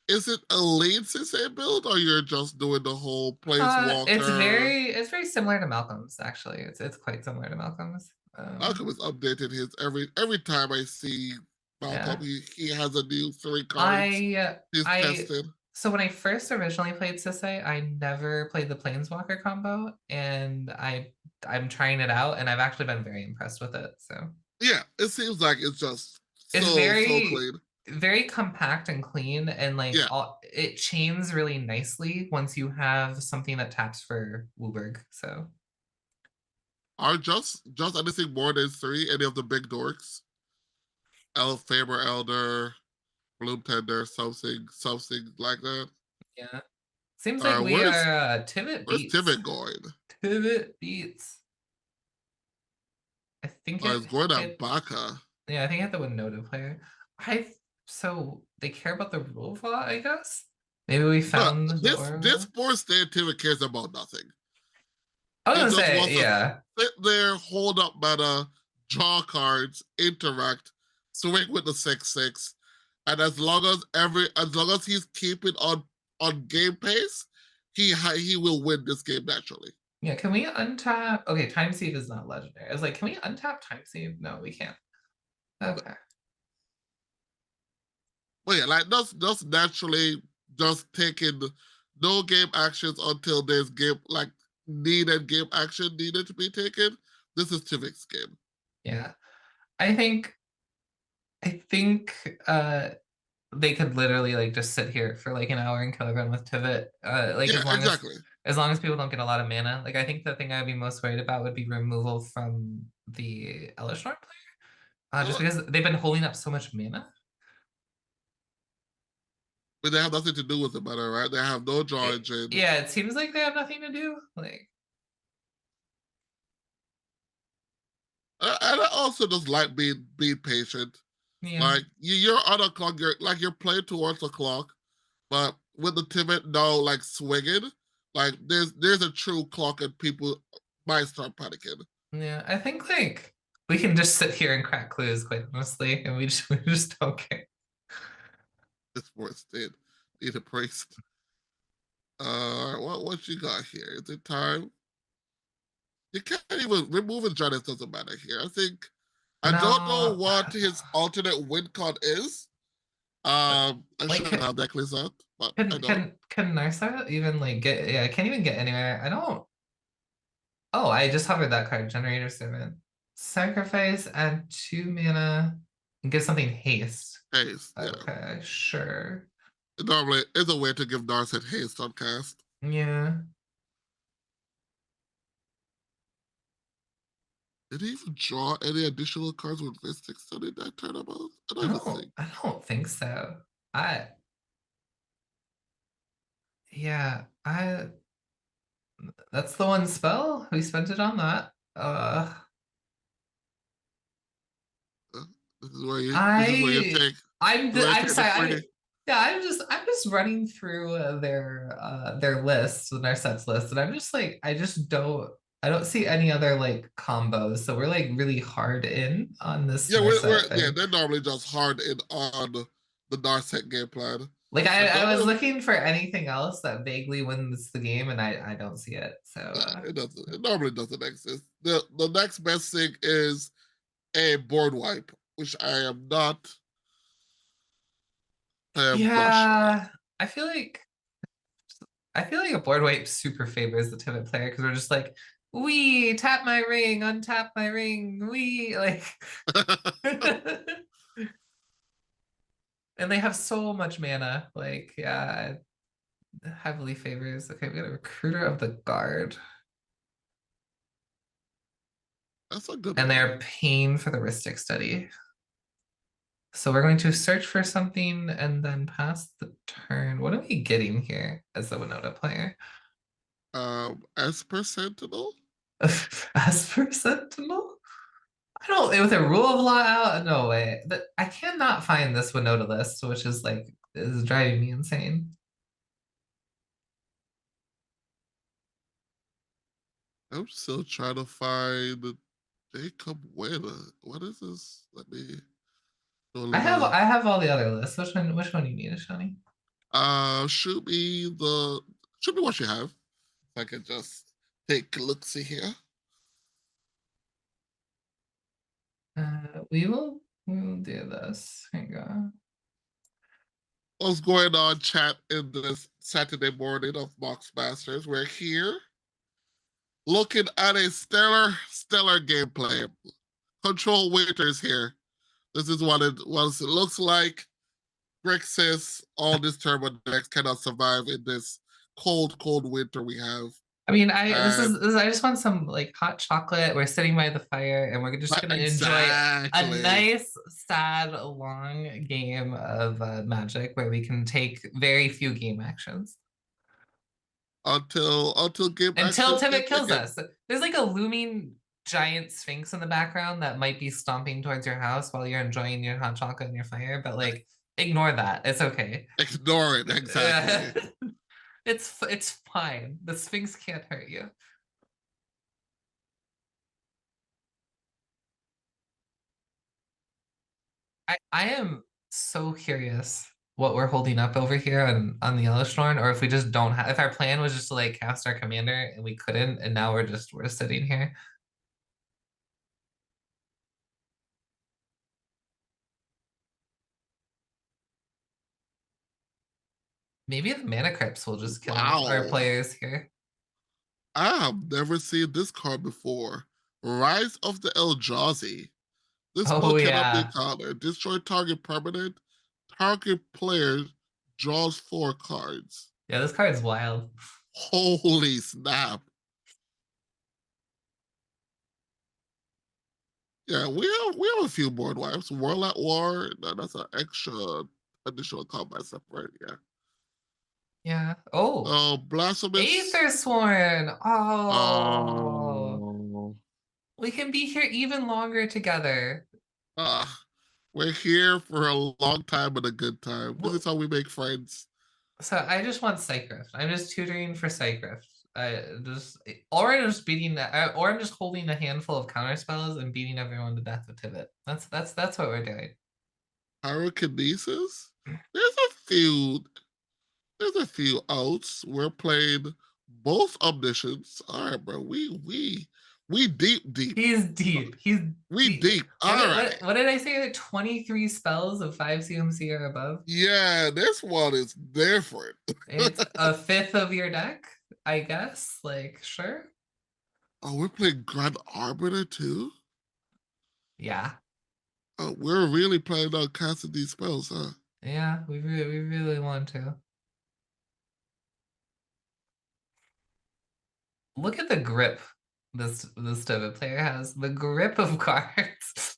Is it a lead Sensei build, or you're just doing the whole planeswalker? It's very similar to Malcolm's actually. It's quite similar to Malcolm's. Malcolm is updated his every time I see Yeah. Malcolm, he has a new three cards he's I tested. so when I first originally played Sisei, I never played the Planeswalker combo, and I'm trying it out, and I've actually been very impressed with it. So Yeah, it seems like it's just it's so clean. very compact and clean, and like Yeah, it chains really nicely once you have something that taps for Wooburg. So are just anything more than three? Any of the big dorks? Faber Elder, Bloom Tender, something like that. yeah, seems like we Where's are Tivit beats. Tivit going? Tivit beats. I think It's it going at hit. Baka. Yeah, I think I have the Winota player. I so they care about the rule flaw, I guess. Maybe we No, found the this Oracle. poor stand Tivit cares about nothing. I was He gonna just say, wants to yeah, sit there, hold up meta, draw cards, interact, swing with the 6/6, and as long as he's keeping on game pace, he will win this game naturally. yeah. Can we untap? Okay, time save is not legendary. I was like, can we untap time save? No, we can't. Okay. But yeah, like just naturally just taking no game actions until there's game like needed game action needed to be taken. This is Tivik's game. Yeah. I think I think they could literally like just sit here for like an hour and kill everyone with Tivit. Like Yeah, exactly. as long as people don't get a lot of mana. Like I think the thing I'd be most worried about would be removal from the Elishnorn player. Just Uh, because they've been holding up so much mana. but they have nothing to do with the meta, right? They have no draw engine. Yeah, it seems like they have nothing to do. Like, And I also just like being patient. yeah, Like you're on a clock, you're playing towards the clock, but with the timid no like swinging, like there's a true clock and people might start panicking. yeah. I think like we can just sit here and crack clues, quite honestly, and we just don't care. This force did need a priest. What you got here? Is it time? You can't even removing Giannis doesn't matter here. I think I don't know No, what his alternate win con is. I like should have Decklists out, but I can don't. Narsa even like get? Yeah, I can't even get anywhere. I don't. Oh, I just hovered that card. Generator 7. Sacrifice, add 2 mana, and give something haste. Haste, yeah. Okay, sure. Normally, is a way to give Narset haste on cast. Yeah. Did he even draw any additional cards with Mystic Study that turnabout? I don't even think. I don't think so. I yeah, I that's the one spell. We spent it on that. Uh, this is where you I take this is where you I'm take the sorry. free. Yeah, I'm just running through their list, their sets list, and I'm just like I don't see any other like combos. So we're like really hard in on this Yeah, we're Narset yeah, thing. they're normally just hard in on the Narset game plan. Like I I don't was know. looking for anything else that vaguely wins the game, and I don't see it. So It doesn't. It normally doesn't exist. The next best thing is a board wipe, which I am not sure. yeah, I feel like I feel like a board wipe super favors the timid player because we're just like, we tap my ring, untap my ring, we like, and they have so much mana. Like, yeah, it heavily favors. Okay, we got a recruiter of the guard, That's a good and one. they're paying for the Ristic study. So we're going to search for something and then pass the turn. What are we getting here as the Winota player? Esper Sentinel. Asper Sentinel? I don't, with a rule of law out, no way. I cannot find this Winota list, which is like, is driving me insane. I'm still trying to find Jacob Winner. What is this? Let me do a little. I have all the other lists. Which one do you need, Shani? Shoot me the shoot me what you have. If I can just take a look see here. We will do this. Here you go. What's going on, chat, in this Saturday morning of Box Masters? We're here looking at a stellar gameplay. Control Winters here. This is what it looks like. Grixis, all this turbo decks cannot survive in this cold winter we have. I mean, And I just want some like hot chocolate. We're sitting by the fire and we're just gonna enjoy a exactly nice, sad, long game of Magic where we can take very few game actions until game until actions Timid get kills taken. us. There's like a looming giant sphinx in the background that might be stomping towards your house while you're enjoying your hot chocolate and your fire, but like ignore that. It's okay. Ignore it exactly. It's fine. The sphinx can't hurt you. I am so curious what we're holding up over here on the Yellowstone, or if we just don't have if our plan was just to like cast our commander and we couldn't, and now we're sitting here. Maybe the mana crypts will just kill our Wow. players here. I have never seen this card before. Rise of the Eldrazi. This spell Oh cannot be yeah. countered. Destroy target permanent. Target player draws 4 cards. Yeah, this card's wild. Holy snap. Yeah, we have a few board wipes. World at War, that's an extra additional combat separate, yeah. Yeah. Oh, Oh, Blasphemous. Aether Sworn. Oh, Oh, we can be here even longer together. ah, we're here for a long time and a good time. This is Well, how we make friends. so I just want Psychrift. I'm just tutoring for Psychrift. I just, or I'm just beating, or I'm just holding a handful of counter spells and beating everyone to death with Tivit. That's what we're doing. Pyrokinesis. There's a few. There's a few outs. We're playing both omniscience. All right, bro. We deep. He's deep. He's We deep. deep. All right. What did I say? 23 spells of 5 CMC or above? Yeah, this one is different. It's a fifth of your deck, I guess. Like, sure. Oh, we're playing Grand Arbiter too? Yeah. Oh, we're really playing on casting these spells, huh? Yeah, we really want to. Look at the grip this type of player has. The grip of cards.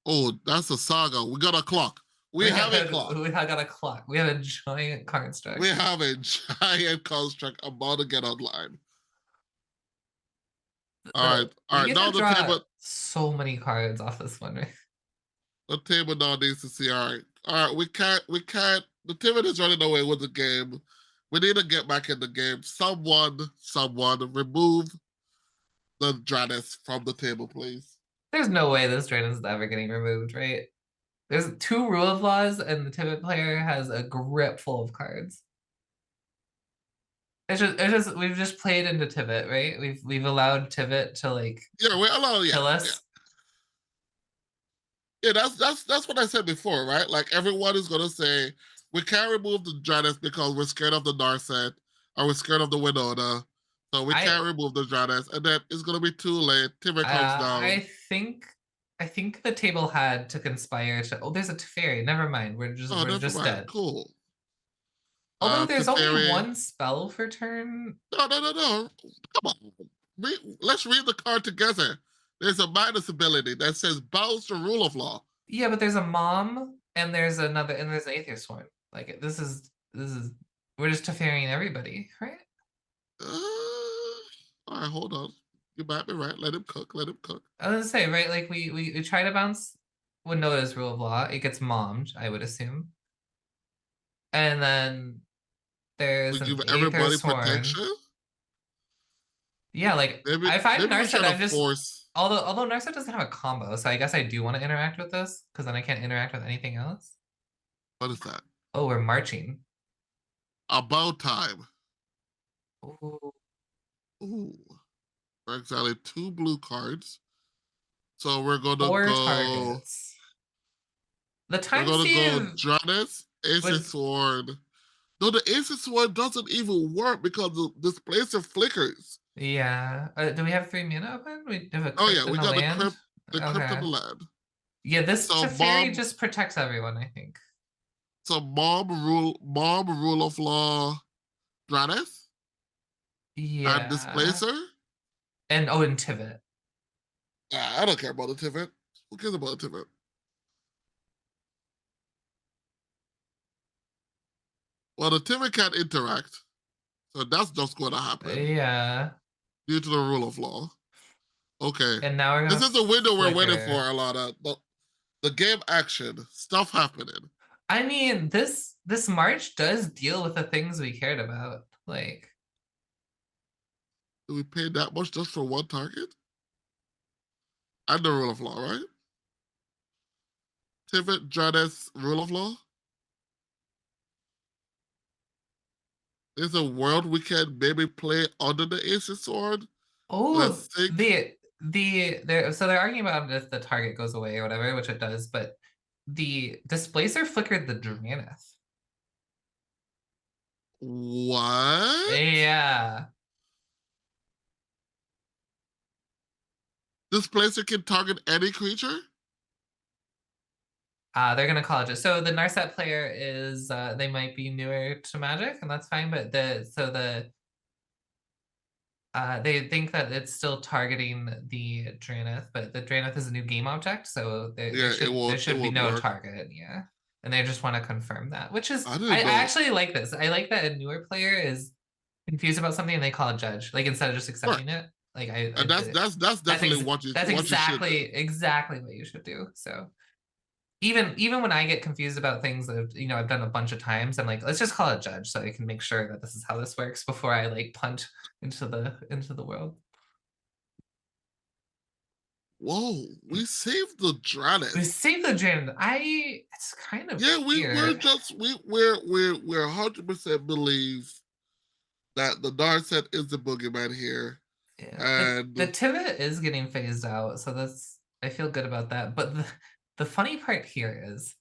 Oh, that's a saga. We got a clock. We have a clock. We have got a clock. We have a giant card struct. We have a giant construct about to get online. All We right. get Now to the draw table, so many cards off this one, right? the table now needs to see. All right. We can't. The table is running away with the game. We need to get back in the game. Someone, remove the Dranis from the table, please. There's no way this dragon is ever getting removed, right? There's two rule of laws, and the Tivit player has a grip full of cards. We've just played into Tivit, right? We've allowed Tivit to like Yeah, we allow. Yeah, kill yeah. us. Yeah, that's what I said before, right? Like everyone is gonna say we can't remove the Dranis because we're scared of the Narset or we're scared of the Winona. So we I can't remove the Dranis, and then it's gonna be too late. Timber comes down. think I think the table had to conspire to. Oh, there's a Teferi. Never mind. Oh, We're never just mind. dead. Cool. Although there's only Teferi. one spell per turn. No. Come on. Let's read the card together. There's a minus ability that says bows the rule of law. Yeah, but there's a mom and there's another and there's an Aether Swarm. Like this is we're just Teferiing everybody, right? All right, hold on. You might be right. Let him cook. Let him cook. I was gonna say, right? Like we try to bounce Winota's rule of law. It gets mommed, I would assume. And then We there's an give Aether everybody Sworn. protection. Yeah, like if I'm Maybe we're Narset, trying to I'm just force. although Narset doesn't have a combo, so I guess I do want to interact with this because then I can't interact with anything else. What is that? Oh, we're marching. About time. Ooh, Ooh. We're exactly two blue cards. So we're gonna four go. targets. The We're time gonna go Steve Jonas, Ace of would Sword. No, the Ace of Sword doesn't even work because the displacer flickers. yeah. Do we have 3 mana open? We have a Oh yeah, crypt we and a got land. the crypt of Okay. the land. Yeah, this So Teferi mom, just protects everyone, I think. mom rule of law, Dranis, and Yeah. displacer. And oh, and Tivit. I don't care about the Tivit. Who cares about the Tivit? Well, the Tivit can't interact, so that's just going to happen Yeah. due to the rule of law. Okay, And now we're this gonna is the window we're waiting for. flicker. A lot of the game action stuff happening. I mean, this March does deal with the things we cared about. Like, Do we pay that much just for one target? And the rule of law, right? Tivit, Jadis, rule of law. There's a world we can maybe play under the Ace of Sword. oh, Let's think. they're so they're arguing about if the target goes away or whatever, which it does, but the displacer flickered the Draneth. What? Yeah. This placer can target any creature? They're gonna call it just so the Narset player is they might be newer to Magic, and that's fine, but they think that it's still targeting the Draneth, but the Draneth is a new game object, so Yeah, there it should won't be no work. target, yeah. and they just want to confirm that, which is I I didn't know. actually like this. I like that a newer player is confused about something and they call a judge, like instead of just Right. accepting it. Like And that's that's definitely that's what you should do. exactly what you should do. So even when I get confused about things that I've done a bunch of times, I'm like, let's just call a judge so I can make sure that this is how this works before I like punt into the world. Whoa, we saved the We Dranis. saved the gym. It's kind of Yeah, we're weird. just we're 100% believe that the Narset is the boogeyman here. Yeah, And the Tivit is getting phased out, so that's I feel good about that. But the funny part here is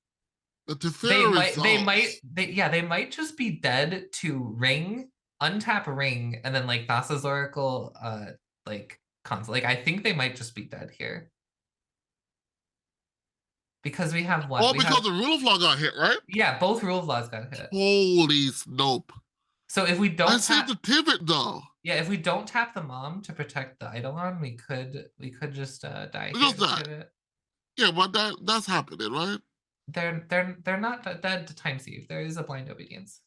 the Teferi resolves. they might just be dead to ring, untap ring, and then like Thassa's Oracle like console. Like I think they might just be dead here. Because All we because have the rule of law got hit, right? yeah, both rule of laws got hit. Holy snope. So if we I don't saved the tap Tivit though. yeah, if we don't tap the mom to protect the Eidolon, we could just die here Just to that. pivot. Yeah, but that's happening, right? They're not dead to time sieve. There is a blind obedience.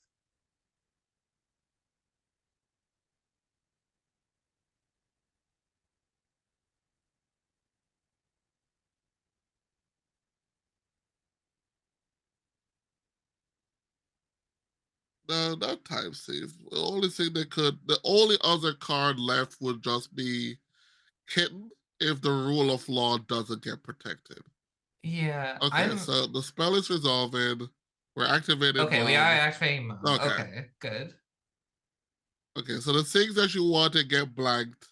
No, not time save. The only other card left would just be Kitten if the rule of law doesn't get protected. Yeah, Okay, I'm so the spell is resolving. We're activating okay. We are mom. activating mom. Okay. Okay, good. Okay, so the things that you want to get blanked.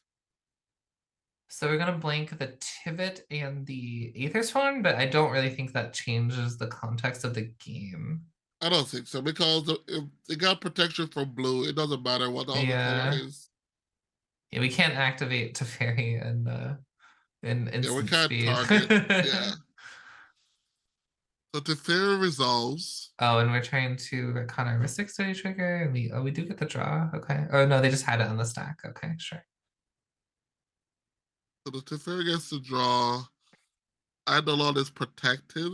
So we're gonna blank the Tivit and the Aether's Phone, but I don't really think that changes the context of the game. I don't think so because if it got protection from blue, it doesn't matter what the other color Yeah, is. yeah, we can't activate Teferi and in Yeah, we instant can't speed. target. Yeah. So Teferi resolves. Oh, and we're trying to retcon our Mystic Study trigger, and we do get the draw. Okay. Oh no, they just had it on the stack. Okay, sure. So the Teferi gets to draw. Eidolon is protected.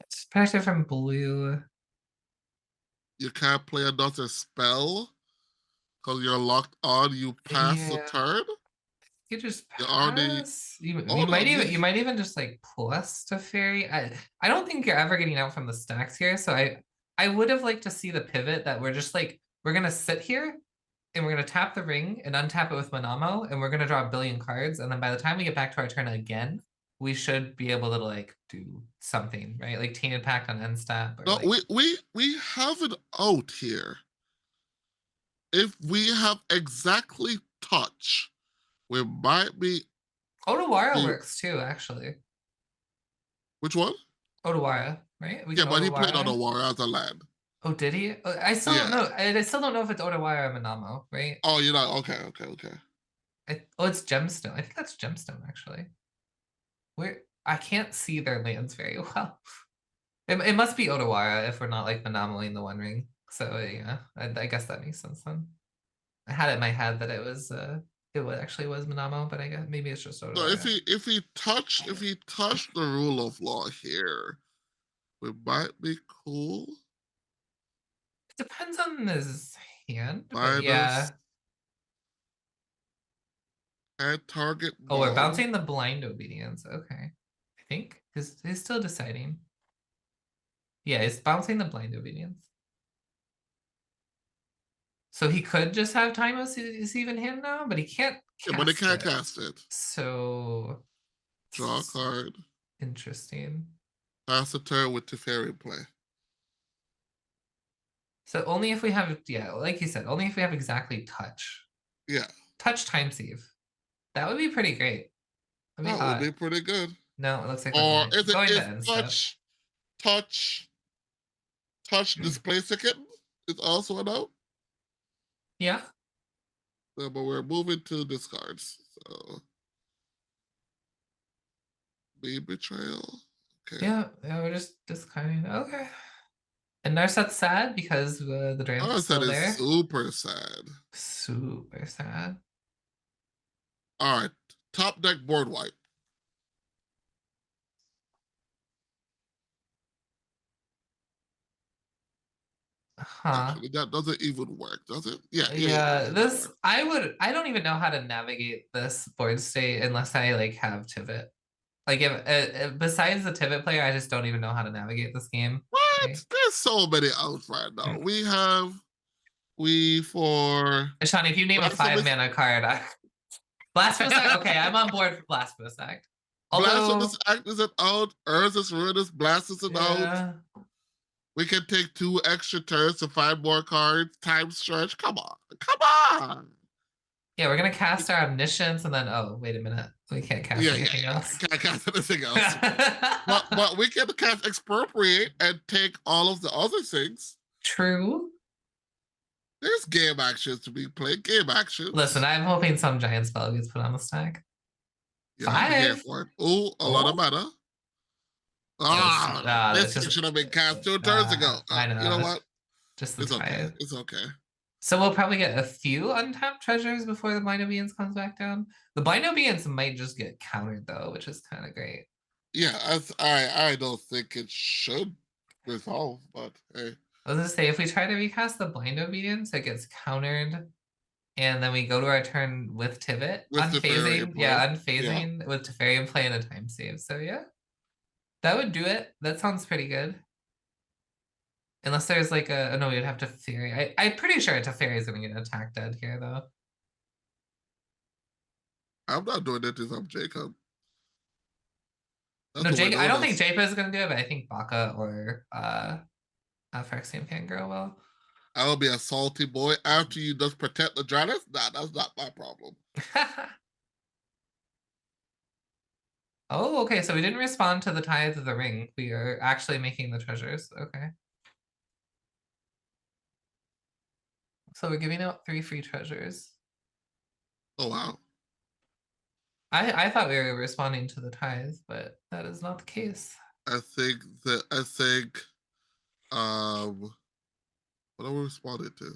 It's protected from blue. You can't play another spell because you're locked on. You pass the Yeah, turn. you just You already. pass. Oh no, You might even just like plus to fairy. I don't think you're ever getting out from the stacks here. So I would have liked to see the pivot that we're just like we're gonna sit here and we're gonna tap the ring and untap it with Manamo, and we're gonna draw a billion cards, and then by the time we get back to our turn again, we should be able to like do something, right? Like Tainted Pact on end step or no. like We have it out here. If we have exactly touch, we might be Otawara the works too, actually. which one? Otawara, right? We Yeah, can but he played on the Otawara. war as a land. Oh, did he? I still don't Yeah. know. I still don't know if it's Otawara or Manamo, right? Oh, you're not okay. It's Gemstone. I think that's Gemstone actually. Where I can't see their lands very well. It must be Otawara if we're not like monopolying the One Ring. So yeah, I guess that makes sense then. I had it in my head that it would actually was Manamo, but I guess maybe it's just So Otawara. if he touched the rule of law here, we might be cool. It depends on his hand, but Minus yeah. and target Oh, we're mom. bouncing the blind obedience. Okay. I think he's still deciding. Yeah, he's bouncing the blind obedience. So he could just have time is even him now, but he can't Yeah, but they cast can't it. cast it. So Draw a card. interesting. Pass the turn with Teferi play. So only if we have, yeah, like you said, only if we have exactly touch. Yeah. Touch time save. That would be pretty great. That'd be That would hot. be pretty good. No, it looks like we're Or going to is end step. touch displace a kitten is also a no? Yeah. So, but we're moving to discards. So be betrayal. Okay. Yeah, yeah, we're just discarding. Okay. And Narset's sad because the Drance I is said still it's there. super sad. Super sad. All right. Top deck board wipe. Huh. Actually, that doesn't even work, does it? Yeah, It does this work. I don't even know how to navigate this board state unless I like have Tivit. Like if besides the Tivit player, I just don't even know how to navigate this game. What? Like, There's so many outs right now. We for Sean, if you name a five Blasphemous mana card, Blasphemous Act. Okay, I'm on board for Blasphemous Act. Blasphemous Although, Act is an out, Urzus Ruinous Blast is an out. yeah, We can take 2 extra turns to find more cards. Time stretch. Come on. Come on. yeah, we're gonna cast our Omniscience, and then oh, wait a minute, we can't cast anything else. Can't cast anything else. But we can cast Expropriate and take all of the other things. True. There's game actions to be played. Game Listen, actions. I'm hoping some giant spell gets put on the stack. Yeah, I'm here 5. for it. Ooh, a lot of Oh, mana. Ah, it's this thing just should have been cast 2 turns ago. I You know know, what? just the It's okay. tithe. It's okay. So we'll probably get a few untapped treasures before the Blind Obedience comes back down. The Blind Obedience might just get countered though, which is kind of great. Yeah, I don't think it should resolve, but hey. I was gonna say if we try to recast the Blind Obedience, it gets countered, and then we go to our turn with Tivit, With the fairy in unphasing, play. yeah, Yeah. unphasing with Teferi and play and a time save. So yeah, that would do it. That sounds pretty good. Unless there's like a no, we'd have Teferi. I'm pretty sure Teferi is gonna get attack dead here though. I'm not doing it because I'm Jacob. That's No, what we're Jake. I doing don't think this. Jape is gonna do it, but I think Baka or Phyrexian Fangirl will. I'll be a salty boy after you just protect the Dragoness. Nah, that's not my problem. Oh, okay. So we didn't respond to the Tithe of the Ring. We are actually making the treasures. Okay. So we're giving out 3 free treasures. Oh wow. I thought we were responding to the tithe, but that is not the case. I think what are we responding to?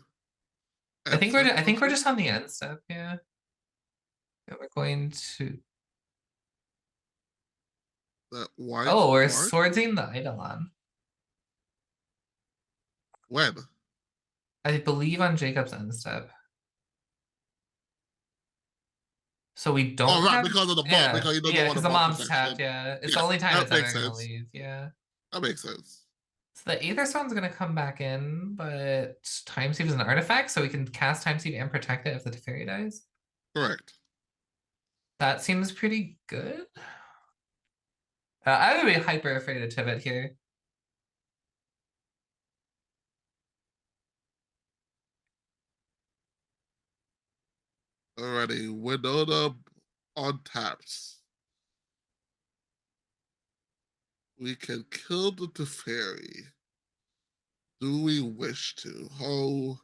I think we're just on the end step, yeah. And we're going to that white. Oh, we're Mark? swordsing the Eidolon. When? I believe on Jacob's end step. So we don't Oh, right, have because of the mom, yeah, because you don't yeah, want because the the mom mom's protection. tapped, yeah. It's Yeah, the only time that it's makes ever gonna sense. leave, yeah. That makes sense. So the Aether Stone's gonna come back in, but Time Save is an artifact, so we can cast Time Save and protect it if the Teferi dies. Correct. That seems pretty good. I would be hyper afraid of Tivit here. Alrighty, Winona on taps. We can kill the Teferi. Do we wish to? Oh,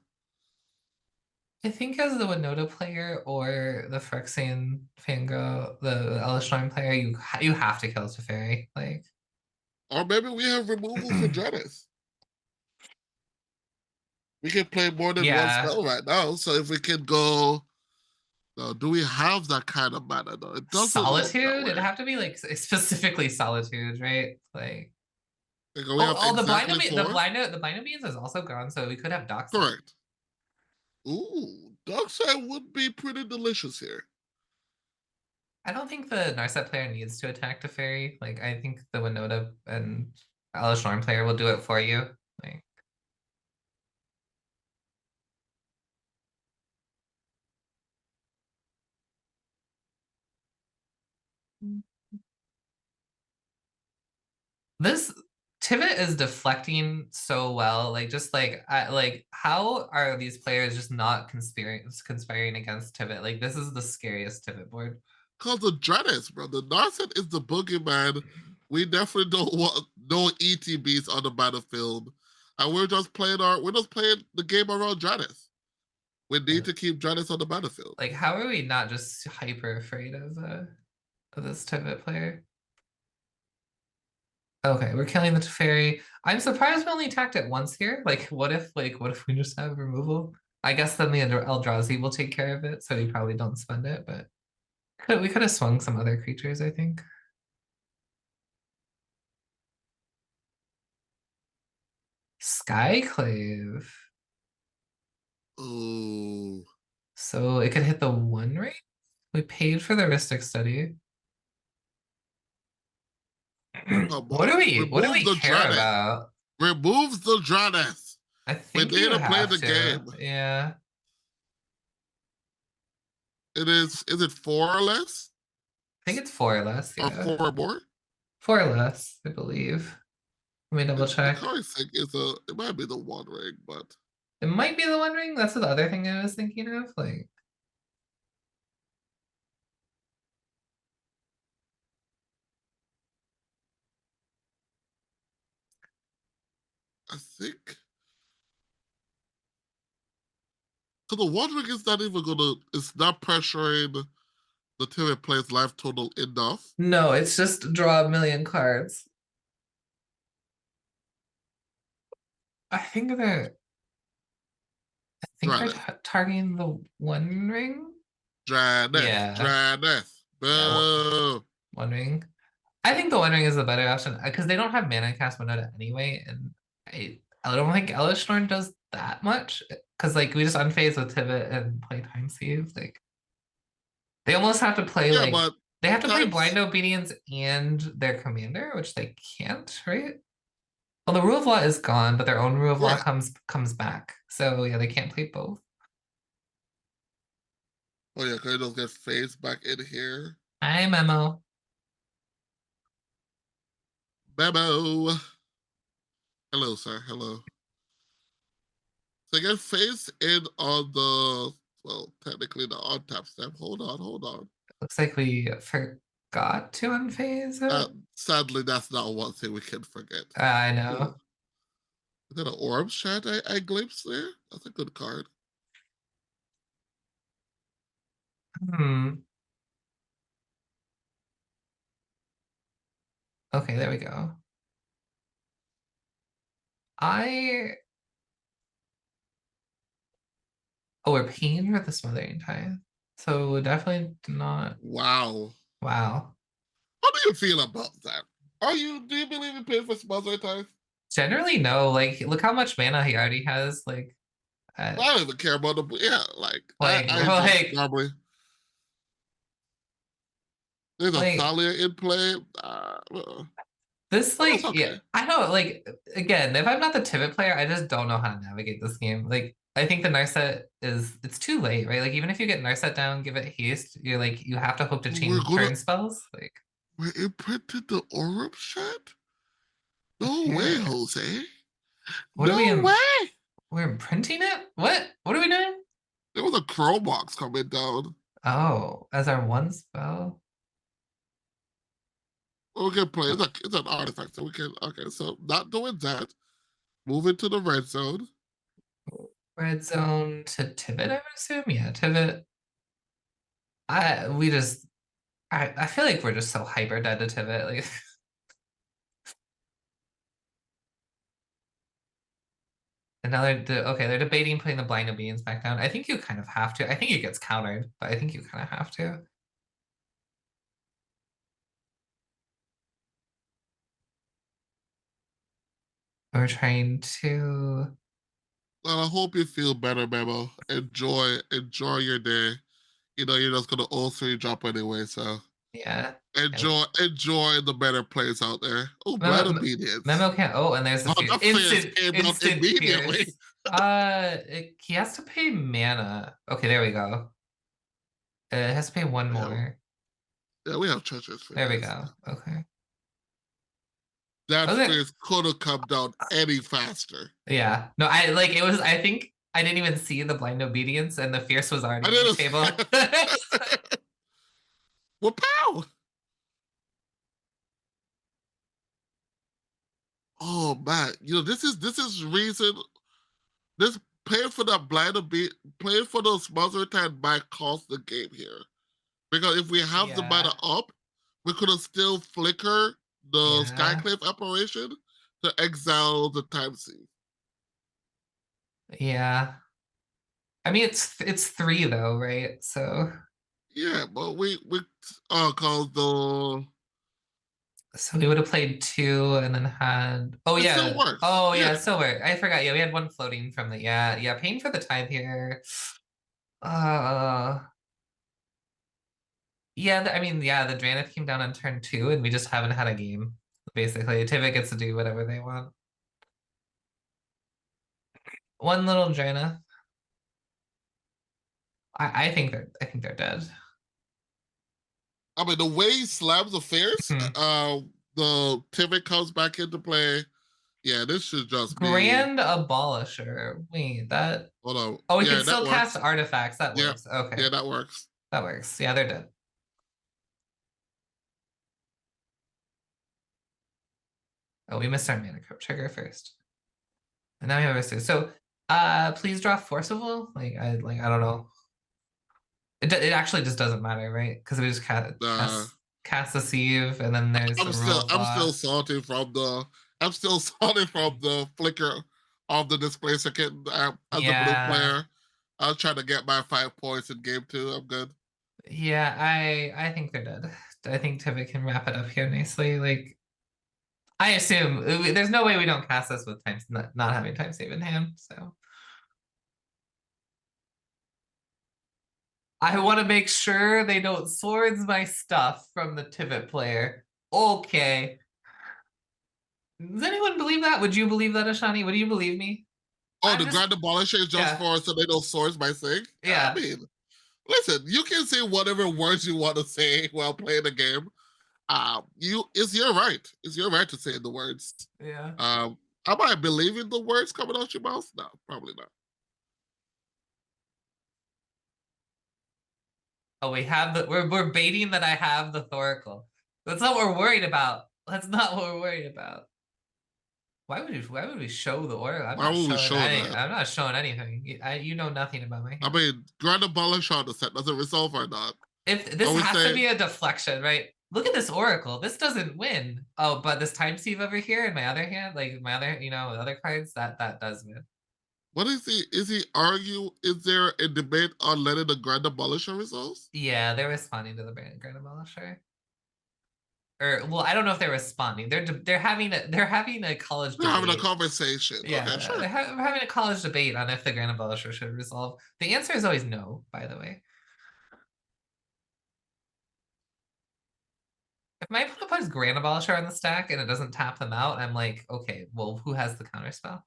I think as the Winota player or the Phyrexian Fangirl, the Elishnorn player, you have to kill Teferi. Like, or maybe we have removal for Dreadith. We can play more than one yeah, spell right now. So if we can go, no, do we have that kind of mana? No, it doesn't look that Solitude. It'd way. have to be like specifically Solitude, right? Like, Like, we have the exactly four. the Blind Beans is also gone, so we could have Dockside. Correct. Ooh, Darkside would be pretty delicious here. I don't think the Narset player needs to attack Teferi. Like, I think the Winota and Elishnorn player will do it for you. Like, this Tivit is deflecting so well. Like, just like how are these players just not conspiring against Tivit? Like, this is the scariest Tivit board. Cause the Dreadness, bro. The Narset is the boogeyman. We definitely don't want no ETBs on the battlefield. And we're just playing the game around Dreadness. We need to keep Dreadness on the battlefield. Like, how are we not just hyper afraid of this Tivit player? Okay, we're killing the Teferi. I'm surprised we only attacked it once here. Like, what if we just have removal? I guess then the Eldrazi will take care of it, so we probably don't spend it, but we could have swung some other creatures, I think. Skyclave. Oh. So it could hit the 1 ring. We paid for the Ristic study. Come What do on. we Remove the care Dradeth. about? Removes the Dradeth. I We think need you to play have the to. game. Yeah. Is it 4 or less? I think it's 4 or less, Or yeah. 4 or more? 4 or less, I believe. Let me double The check. card think it might be the 1 ring, but It might be the 1 ring. That's the other thing I was thinking of. Like, I think so the 1 ring is not even gonna it's not pressuring the team it plays life total enough. no, it's just draw a million cards. I think they're Dradeth. targeting the 1 ring. Dradeth. Yeah, Dradeth. yeah, Boo. 1 ring. I think the 1 ring is the better option because they don't have mana cast Winota anyway, and I don't think Elishnorn does that much because like we just unphase with Tivit and play Time Sieve. Like they almost have to play Yeah, like but they have to play Blind times Obedience and their commander, which they can't, right? Well, the rule of law is gone, but their own rule of law right. comes back. So yeah, they can't play both. Oh yeah, can I just get phased back in here? Hi, Memo. Memo. Hello, sir. Hello. So get phased in on the well, technically the on tap step. Hold on, hold on. Looks like we forgot to unphase it. Sadly, that's not one thing we can forget. I Ooh, know. is that an orb shot I glimpsed there? That's a good card. Hmm. Okay, there we go. I Oh, we're paying for the smothering tithe. So definitely not. Wow. Wow. How do you feel about that? Do you believe in paying for sponsor time? Generally, no. Like, look how much mana he already has. Uh, I don't even care about the yeah, like, I just like, normally there's a like Thalia in play. this. But that's Like, yeah, okay. I don't like. Again, if I'm not the Tivit player, I just don't know how to navigate this game. Like, I think the Narset it's too late, right? Like, even if you get Narset down, give it haste. You're like, you have to hope to We're chain gonna turn spells. Like, we're imprinted the Orb shot? No way, here, Jose. what are we No in? way. We're imprinting it. What are we doing? There was a Crow box coming down. Oh, as our one spell. We can play. It's an artifact, so we can. Okay, so not doing that. Move into the red zone. Red zone to Tivit, I would assume. Yeah, Tivit. I feel like we're just so hyper dead to Tivit. Like, and now they're debating putting the blind obedience back down. I think you kind of have to. I think it gets countered, but I think you kind of have to. We're trying to. Well, I hope you feel better, Memo. Enjoy your day. You know, you're just gonna O3 drop anyway, so Yeah. enjoy the better plays out there. Oh, blind Memo, obedience. Memo can't. Oh, and there's the Oh, fear. that fierce came out Instant immediately. fierce. He has to pay mana. Okay, there we go. It has to pay one Yeah, more. yeah, we have treasures for There we this. go. Okay. That Was it? fierce could have come down any faster. Yeah. No, I like it was. I think I didn't even see the blind obedience, and the fierce was already I on the table. didn't. Well, pow! Oh man, you know this is reason this paying for that playing for those sponsor time might cost the game here. Because if we have the Yeah. mana up, we could have still flicker the Yeah. Skyclave operation to exile the time seed. Yeah. I mean, it's three though, right? So Yeah, but we cause So we would have played two and then had. Oh It still yeah. works. Oh yeah. Yeah. So I forgot. Yeah, we had one floating from the. Yeah. Paying for the tithe here. Uh. Yeah. I mean, yeah. The Dranith came down on turn two, and we just haven't had a game. Basically, Tivit gets to do whatever they want. One little Dranith. I think they're dead. I mean, the way he slams the fierce, Hmm. the Tivit comes back into play. Yeah, this should just be. Grand Abolisher. Wait, that. Hold on. Oh, we can Yeah, that still cast works. artifacts. That Yeah, works. Okay, yeah, that works. that works. Yeah, they're dead. Oh, we missed our mana trigger first. And now we have a two. So please draw forcible. I don't know. It actually just doesn't matter, right? Because we just Uh, cast a sieve, and then there's the rule of I'm law. still salty from the I'm still salty from the flicker of the displacer kit as a blue Yeah. player. I was trying to get my 5 points in game two. I'm good. Yeah, I think they're dead. I think Tivit can wrap it up here nicely. Like I assume there's no way we don't cast this with time not having time save in hand. So I want to make sure they don't swords my stuff from the Tivit player. Okay. Does anyone believe that? Would you believe that, Ashani? Would you believe me? Oh, I'm the just Grand Abolisher is just yeah, for so they don't source my thing? I yeah, mean, listen, you can say whatever words you want to say while playing the game. It's your right. It's your right to say the words. yeah. Am I believing the words coming out your mouth? No, probably not. Oh, we have we're baiting that I have the Thoracle. That's not what we're worried about. That's not what we're worried about. Why would we show the order? Why would we show that? I'm not showing anything. You know nothing about my I hand. mean, Grand Abolisher on the set does it resolve or not? If Are this we has to saying be a deflection, right? Look at this Oracle. This doesn't win. Oh, but this time sieve over here in my other hand, like my other, other cards, that does win. what is he? Is he argue? Is there a debate on letting the Grand Abolisher resolve? Yeah, they're responding to the Grand Abolisher. Or well, I don't know if they're responding. They're having a college They're having a debate. conversation. Okay, Yeah, sure. we're having a college debate on if the Grand Abolisher should resolve. The answer is always no, by the way. If my opponent puts Grand Abolisher on the stack and it doesn't tap them out, I'm like, okay, well, who has the counter spell?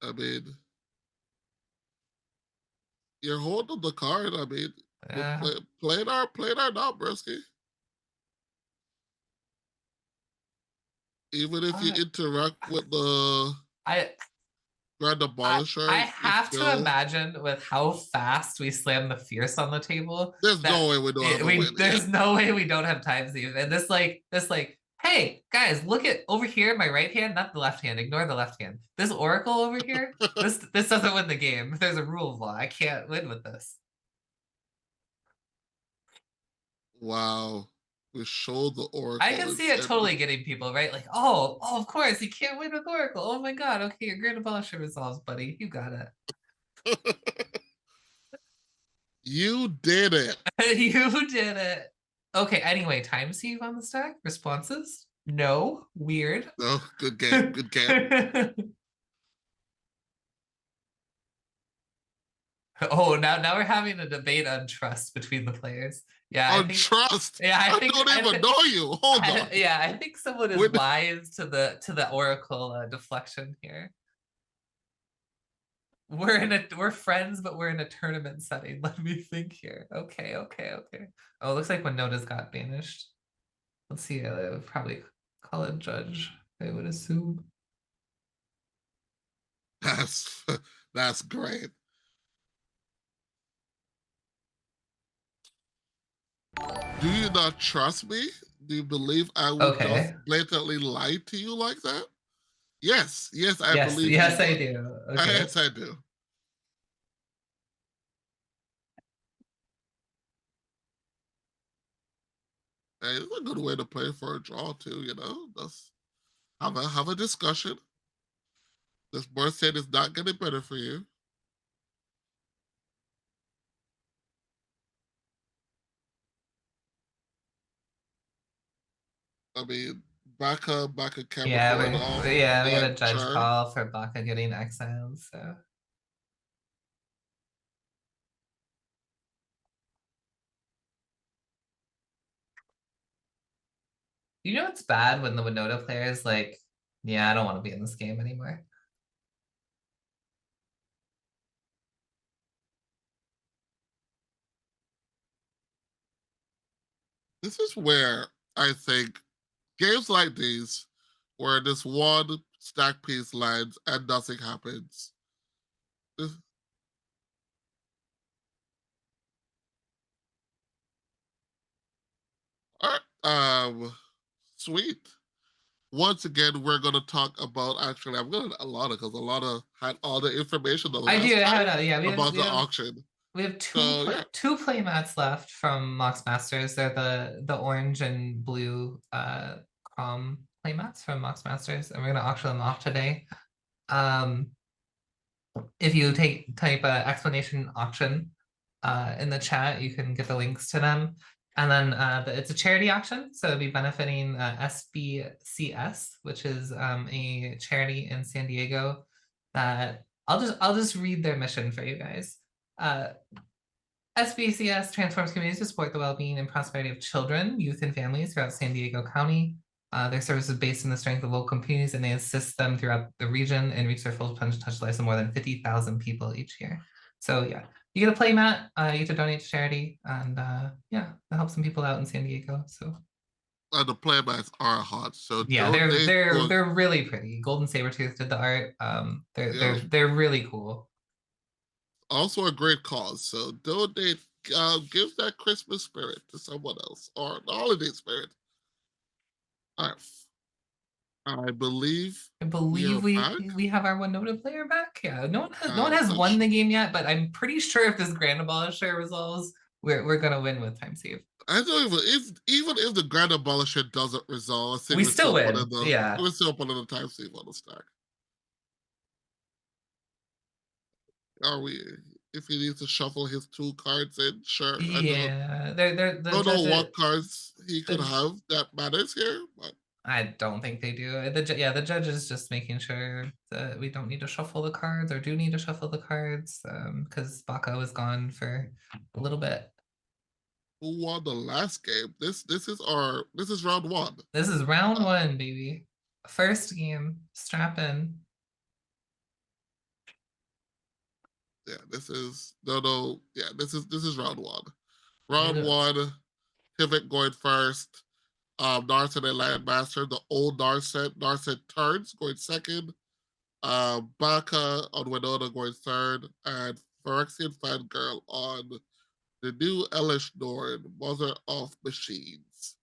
I mean, you're holding the card. I mean, but Uh, play it or not, Brisky. Even if you uh, interact with the I Grand I Abolisher, it's have to still imagine with how fast we slam the fierce on the table there's that no way we don't have a we win. Yeah. there's no way we don't have time save. And this hey guys, look at over here, my right hand, not the left hand. Ignore the left hand. This Oracle over here, this doesn't win the game. There's a rule of law. I can't win with this. Wow. We showed the I Oracle can see it instead. totally getting people right. Like, oh, of course, you can't win with Oracle. Oh my god, okay, your Grand Abolisher resolves, buddy. You got it. You did it. You did it. Okay, anyway, time sieve on the stack. Responses? No. Weird. No, good game. Good game. Oh, now we're having a debate on trust between the players. Yeah, I On think trust. yeah, I don't even know you. Hold on. yeah, I think someone is When, wise to the Oracle deflection here. We're friends, but we're in a tournament setting. Let me think here. Okay. Oh, it looks like Winota's got banished. Let's see. Probably call it judge. I would assume. that's that's great. Do you not trust me? Do you believe I would just Okay. blatantly lie to you like that? Yes, yes, I Yes. believe you Yes, I would. do. Okay. Yes, I do. Hey, it's a good way to play for a draw too. Just have a discussion. This board set is not getting better for you. I mean, Baka Yeah, chemical and all, we got but a judge sure. call for Baka getting exiled, so. You know it's bad when the Winota player is like, yeah, I don't want to be in this game anymore. This is where I think games like these, where this one stack piece lands and nothing happens. This, all right, sweet. Once again, we're gonna talk about. Actually, I'm gonna Alana because Alana had all the information the I do last have time it. Yeah, about the auction. we have two So yeah, two play mats left from Mox Masters. They're the orange and blue Crom play mats from Mox Masters, and we're gonna auction them off today. Um, if you type explanation auction in the chat, you can get the links to them. And then it's a charity auction, so it'll be benefiting SBCS, which is a charity in San Diego that I'll just read their mission for you guys. Uh, SBCS transforms communities to support the well-being and prosperity of children, youth, and families throughout San Diego County. Their service is based on the strength of local communities, and they assist them throughout the region and reach their full potential to touch the lives of more than 50,000 people each year. So yeah, you get a play mat, you get to donate to charity, and yeah, that helps some people out in San Diego. So the playbacks are hot. So yeah, donate to they're really pretty. Golden Sabretooth did the art. yeah, They're really cool. also a great cause. So donate, give that Christmas spirit to someone else or the holiday spirit. All right, I believe I we believe are back. we have our Winota player back. Yeah, no one I'm has not won sure. the game yet, but I'm pretty sure if this Grand Abolisher resolves, we're gonna win with time save. I don't even if the Grand Abolisher doesn't resolve, I think We we still still put in win. the Yeah. we still put in the time save on the stack. Are we? If he needs to shuffle his two cards in, sure. Yeah. The Don't know judge what cards he could the have that matters here, but I don't think they do. Yeah, the judge is just making sure that we don't need to shuffle the cards or do need to shuffle the cards because Baka was gone for a little bit. who won the last game? This is round one. This is round Uh, one, baby. First game. Strap in. yeah, this is no. Yeah, this is round one. It Round is. one. Pivot going first. Narset and Landmaster, the old Narset. Narset turns going second. Baka on Winona going third, and Phyrexian Fangirl on the new Elish Norn, Mother of Machines,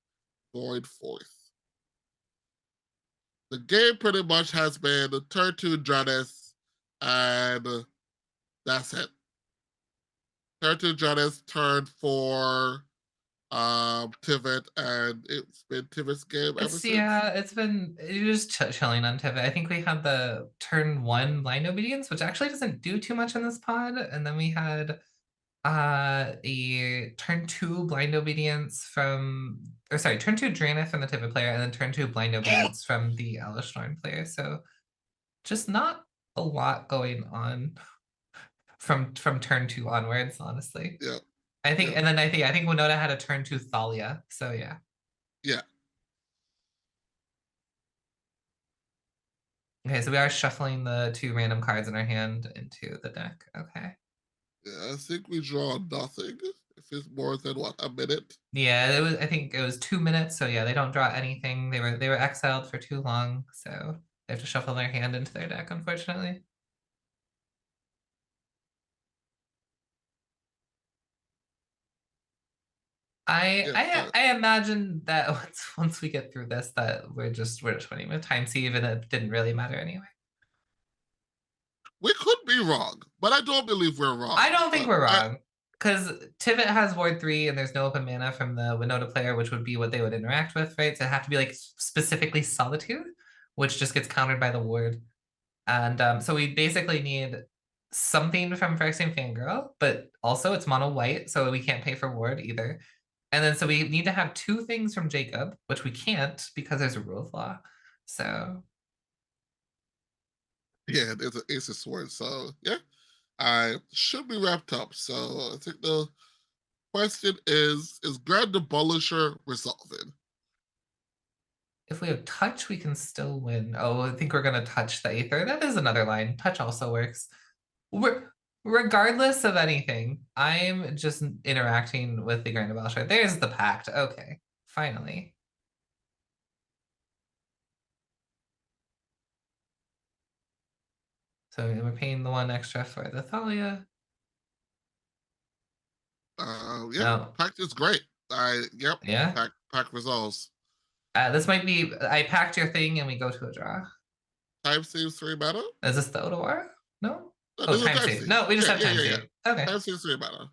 going fourth. The game pretty much has been turn two Dranis, and that's it. Turn two Dranis, turn four Tivit, and it's been Tivit's game ever It's since. yeah, you're just chilling on Tivit. I think we had the turn one blind obedience, which actually doesn't do too much in this pod, and then we had a turn two blind obedience from or sorry, turn two Draenith from the Tivit player, and then turn two blind obedience from the Alishnorn player. So just not a lot going on from turn two onwards, honestly. Yeah, I think, yeah, and then I think Winota had a turn two Thalia. So yeah. yeah. Okay, so we are shuffling the two random cards in our hand into the deck. Okay. Yeah, I think we draw nothing if it's more than what a minute. Yeah, it was. I think it was 2 minutes. So yeah, they don't draw anything. They were exiled for too long, so they have to shuffle their hand into their deck, unfortunately. Yeah, I imagine that once we get through this, that we're just winning with time sieve, and it didn't really matter anyway. we could be wrong, but I don't believe we're I wrong. don't think But we're wrong. Because Tivit has Void 3 and there's no open mana from the Winota player, which would be what they would interact with, right? So it have to be like specifically Solitude, which just gets countered by the ward. And so we basically need something from Phyrexian Fangirl, but also it's mono white, so we can't pay for ward either. And then so we need to have 2 things from Jacob, which we can't because there's a rule of law. So Yeah, there's an ace of swords. So yeah, I should be wrapped up. So I think the question is Grand Abolisher resolving? if we have touch, we can still win. Oh, I think we're gonna touch the Aether. That is another line. Touch also works. We're, regardless of anything, I'm just interacting with the Grand Abolisher. There's the pact. Okay, finally. So we're paying the 1 extra for the Thalia. Yeah, No, pact is great. Yep, yeah. pact resolves. This might be. I packed your thing and we go to a draw. Time saves 3 mana. Is this the Odawara? No. No, Oh, this is time time save. save. No, we just Yeah, have yeah, time yeah, yeah. save. Okay. Time saves 3 mana.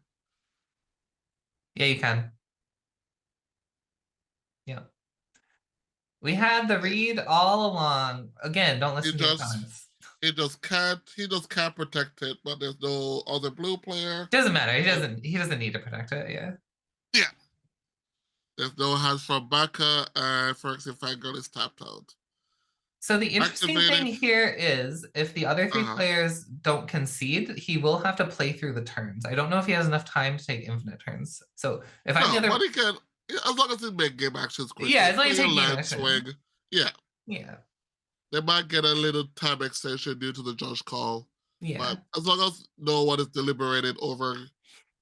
Yeah, you can. Yeah. We had the read all along. Again, don't He listen to your just opponents. he just can't protect it, but there's no other blue player. Doesn't matter. He Uh, doesn't need to protect it. Yeah. yeah. There's no hands from Baka, and Phyrexian Fangirl is tapped out. So the interesting thing Activating. here is if the other 3 Uh-huh. players don't concede, he will have to play through the turns. I don't know if he has enough time to take infinite turns. So if I'm the No, other, but he can, as long as he make game actions yeah, quickly. as long as Play you a take game land action. swing. Yeah. Yeah. They might get a little time extension due to the judge call. Yeah. But as long as no one is deliberated over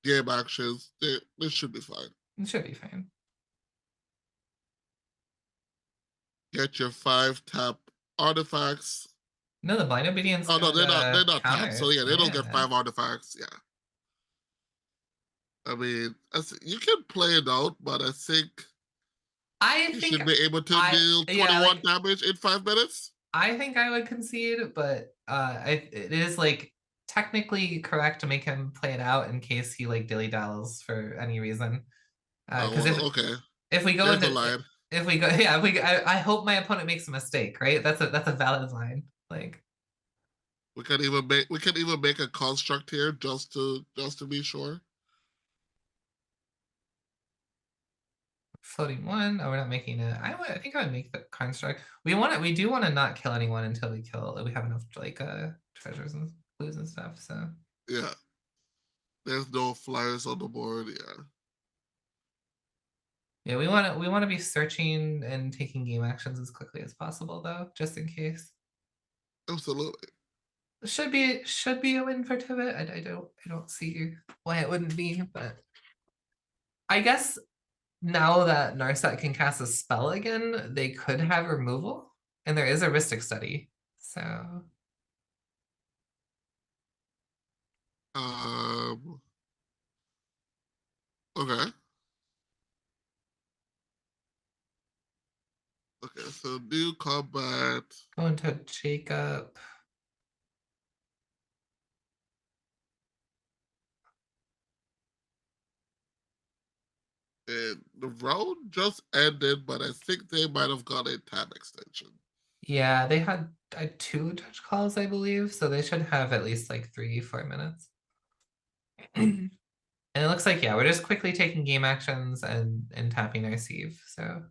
game actions, they should be fine. It should be fine. Get your 5 tap artifacts. No, the blind obedience Oh no, could they're not counter tapped. So it. yeah, they don't get Yeah. 5 artifacts. Yeah. I mean, you can play it out, but I think I you think should be able to I deal yeah, 21 like damage in 5 minutes. I think I would concede, but it is like technically correct to make him play it out in case he like dilly dallies for any reason. Oh, Because well, okay. if we go There's a into line. if we go yeah if we I hope my opponent makes a mistake, right? That's a valid line. Like We can even make a construct here just to be sure. floating 1. Oh, we're not making it. I think I would make the construct. We do want to not kill anyone until we have enough like treasures and clues and stuff. So Yeah. There's no flyers on the board. Yeah. yeah, we want to be searching and taking game actions as quickly as possible though, just in case. Absolutely. Should be a win for Tivit. I don't see why it wouldn't be, but I guess now that Narset can cast a spell again, they could have removal, and there is a Rhystic study. So Um. Okay. Okay. So new combat. going to Jacob. And the round just ended, but I think they might have got a time extension. Yeah, they had 2 touch calls, I believe, so they should have at least like 3-4 minutes. And it looks like yeah, we're just quickly taking game actions and tapping our cedh. So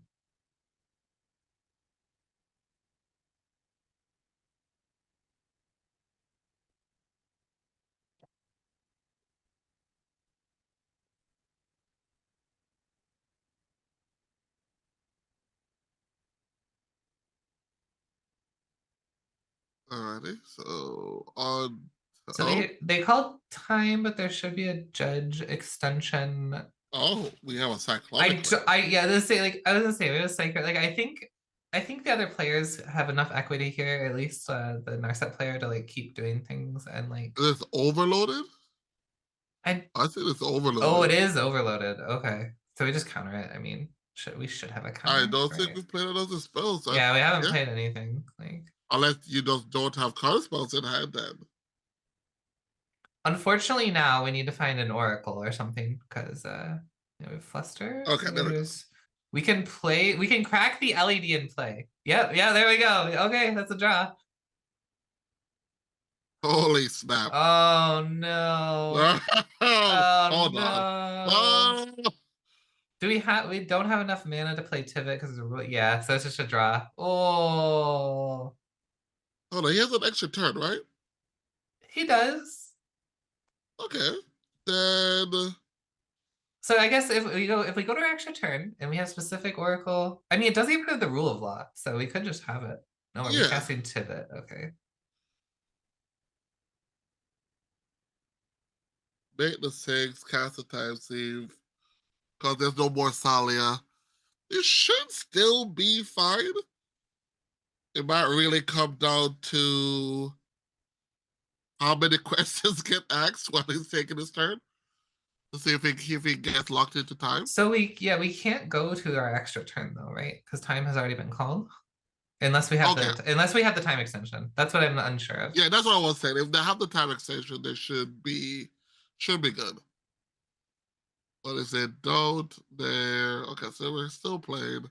Alrighty. So on. so Oh, they called time, but there should be a judge extension. we have a cyclonic player. Yeah, this say like I was gonna say it was sacred. Like I think the other players have enough equity here, at least the Narset player to like keep doing things and like Is it overloaded? I I think it's oh it overloaded. is overloaded. Okay. So we just counter it. I mean, we should have a I counter, don't think right? we've played another spell. So Yeah, we haven't yeah, played anything. Like unless you just don't have card spells in hand, then. unfortunately now we need to find an oracle or something because you know, we have fluster. Okay, there we go. We can play we can crack the LED and play. Yep, yeah, there we go. Okay, that's a draw. Holy snap! Oh no. Oh Hold on. no. Oh, we don't have enough mana to play Tivit because yeah, so it's just a draw. Oh, Oh no, he has an extra turn, right? he does. Okay. Then So I guess if we go to our extra turn and we have specific Oracle, I mean it doesn't even have the rule of law, so we could just have it. No, we're yeah. recasting Tivit. Okay. Make the 6, cast a time save. Because there's no more Salia. It should still be fine. It might really come down to how many questions get asked while he's taking his turn to see if he gets locked into time. So we can't go to our extra turn though, right? Because time has already been called. Okay, Unless we have the time extension. That's what I'm unsure of. yeah, that's what I was saying. If they have the time extension, they should be good. But if they don't, they're okay. So we're still playing.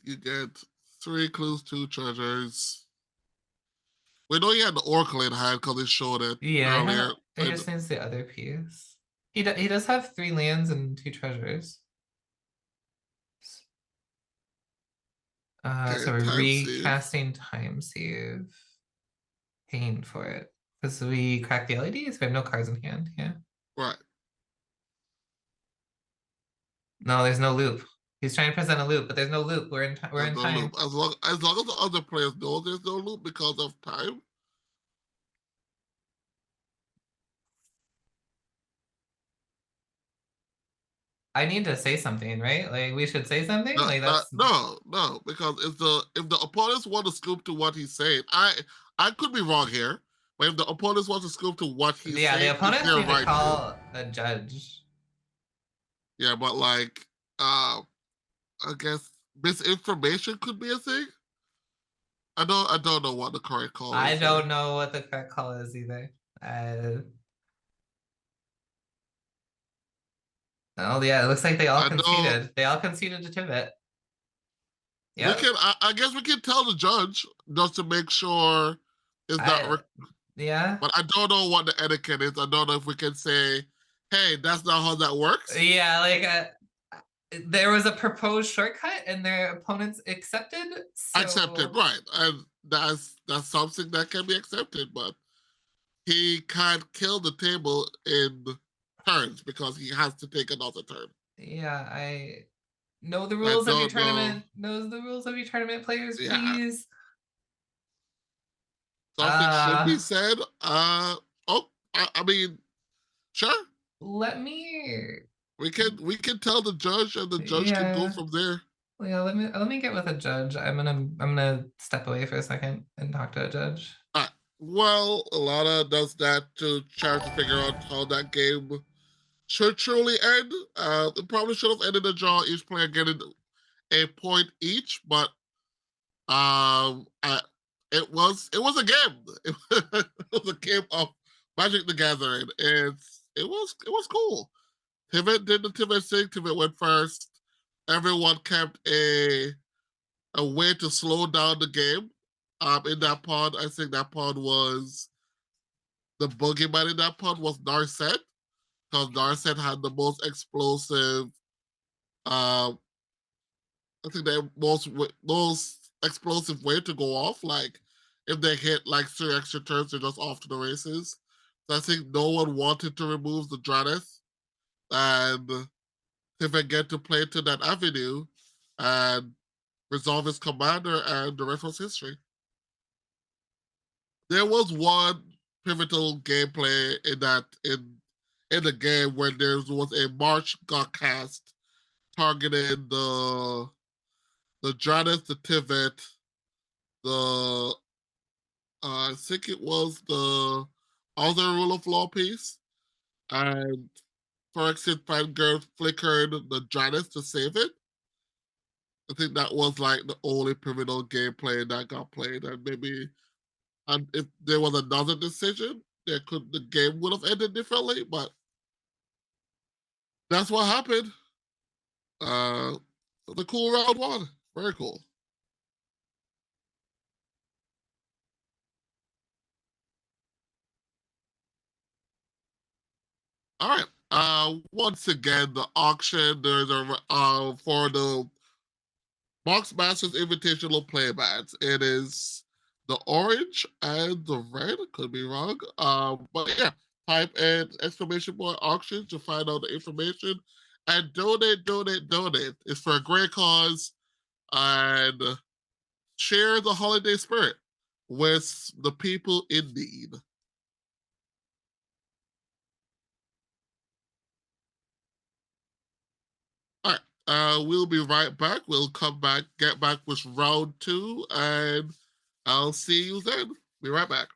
You get 3 clues, 2 treasures. We know he had the Oracle in hand because he showed it Yeah, earlier. he just needs the other piece. He does have 3 lands and 2 treasures. Okay, So we're time save. recasting time save. Paying for it. Because we cracked the LEDs, we have no cards in hand. Yeah. Right. No, there's no loop. He's trying to present a loop, but there's no loop. We're There's in no loop. time. As long as the other players know there's no loop because of time. I need to say something, right? Like we should say something. Like that's No, because if the opponents want to scoop to what he's saying, I could be wrong here, but if the opponents want to scoop to what he's yeah. The saying, it's opponents their need to right to. call a judge. Yeah, but like, I guess misinformation could be a thing. I don't know what the correct call I is here. don't know what the correct call is either. Uh, oh yeah, it looks like they all I know conceded. They all conceded to Tivit. we Yep. can. I guess we can tell the judge just to make sure it's not. I yeah. But I don't know what the etiquette is. I don't know if we can say, "Hey, that's not how that works." Yeah, like there was a proposed shortcut and their opponents accepted. Accepted, So right? And that's something that can be accepted. But he can't kill the table in turns because he has to take another turn. yeah, I know the I rules of your don't know. tournament. Knows the rules of your tournament, players, Yeah, please. something should be Uh said. Oh, I mean, sure. let me We can tell the judge, and the judge can go yeah. from there. Yeah, let me get with a judge. I'm gonna step away for a second and talk to a judge. All right. Well, Alana does that to try to figure out how that game should truly end. It probably should have ended a draw, each player getting a point each, but I, it was a game. It was a game of Magic the Gathering. It was cool. Tivit did the Tivit thing. Tivit went first. Everyone kept a way to slow down the game. In that pod, I think that pod was the boogeyman in that pod was Narset because Narset had the most explosive. Uh, I think the most explosive way to go off. Like if they hit like 3 extra turns, they're just off to the races. So I think no one wanted to remove the Draneth and if I get to play to that avenue and resolve his commander, and the rest was history. There was one pivotal gameplay in the game where there was a march got cast targeting the Janus, the Tivit, the I think it was the other rule of law piece, and Phyrexian Fangirl flickered the Janus to save it. I think that was like the only pivotal gameplay that got played, and maybe and if there was another decision, the game would have ended differently. But that's what happened. Uh, the cool round one, very cool. All right, Once again, the auction, there's a for the Box Masters Invitational Playbats. It is the orange and the red. Could be wrong. But yeah, type in exclamation point auction to find out the information and donate, donate, donate. It's for a great cause and share the holiday spirit with the people in need. All right. We'll be right back. We'll come back, get back with round two, and I'll see you then. Be right back.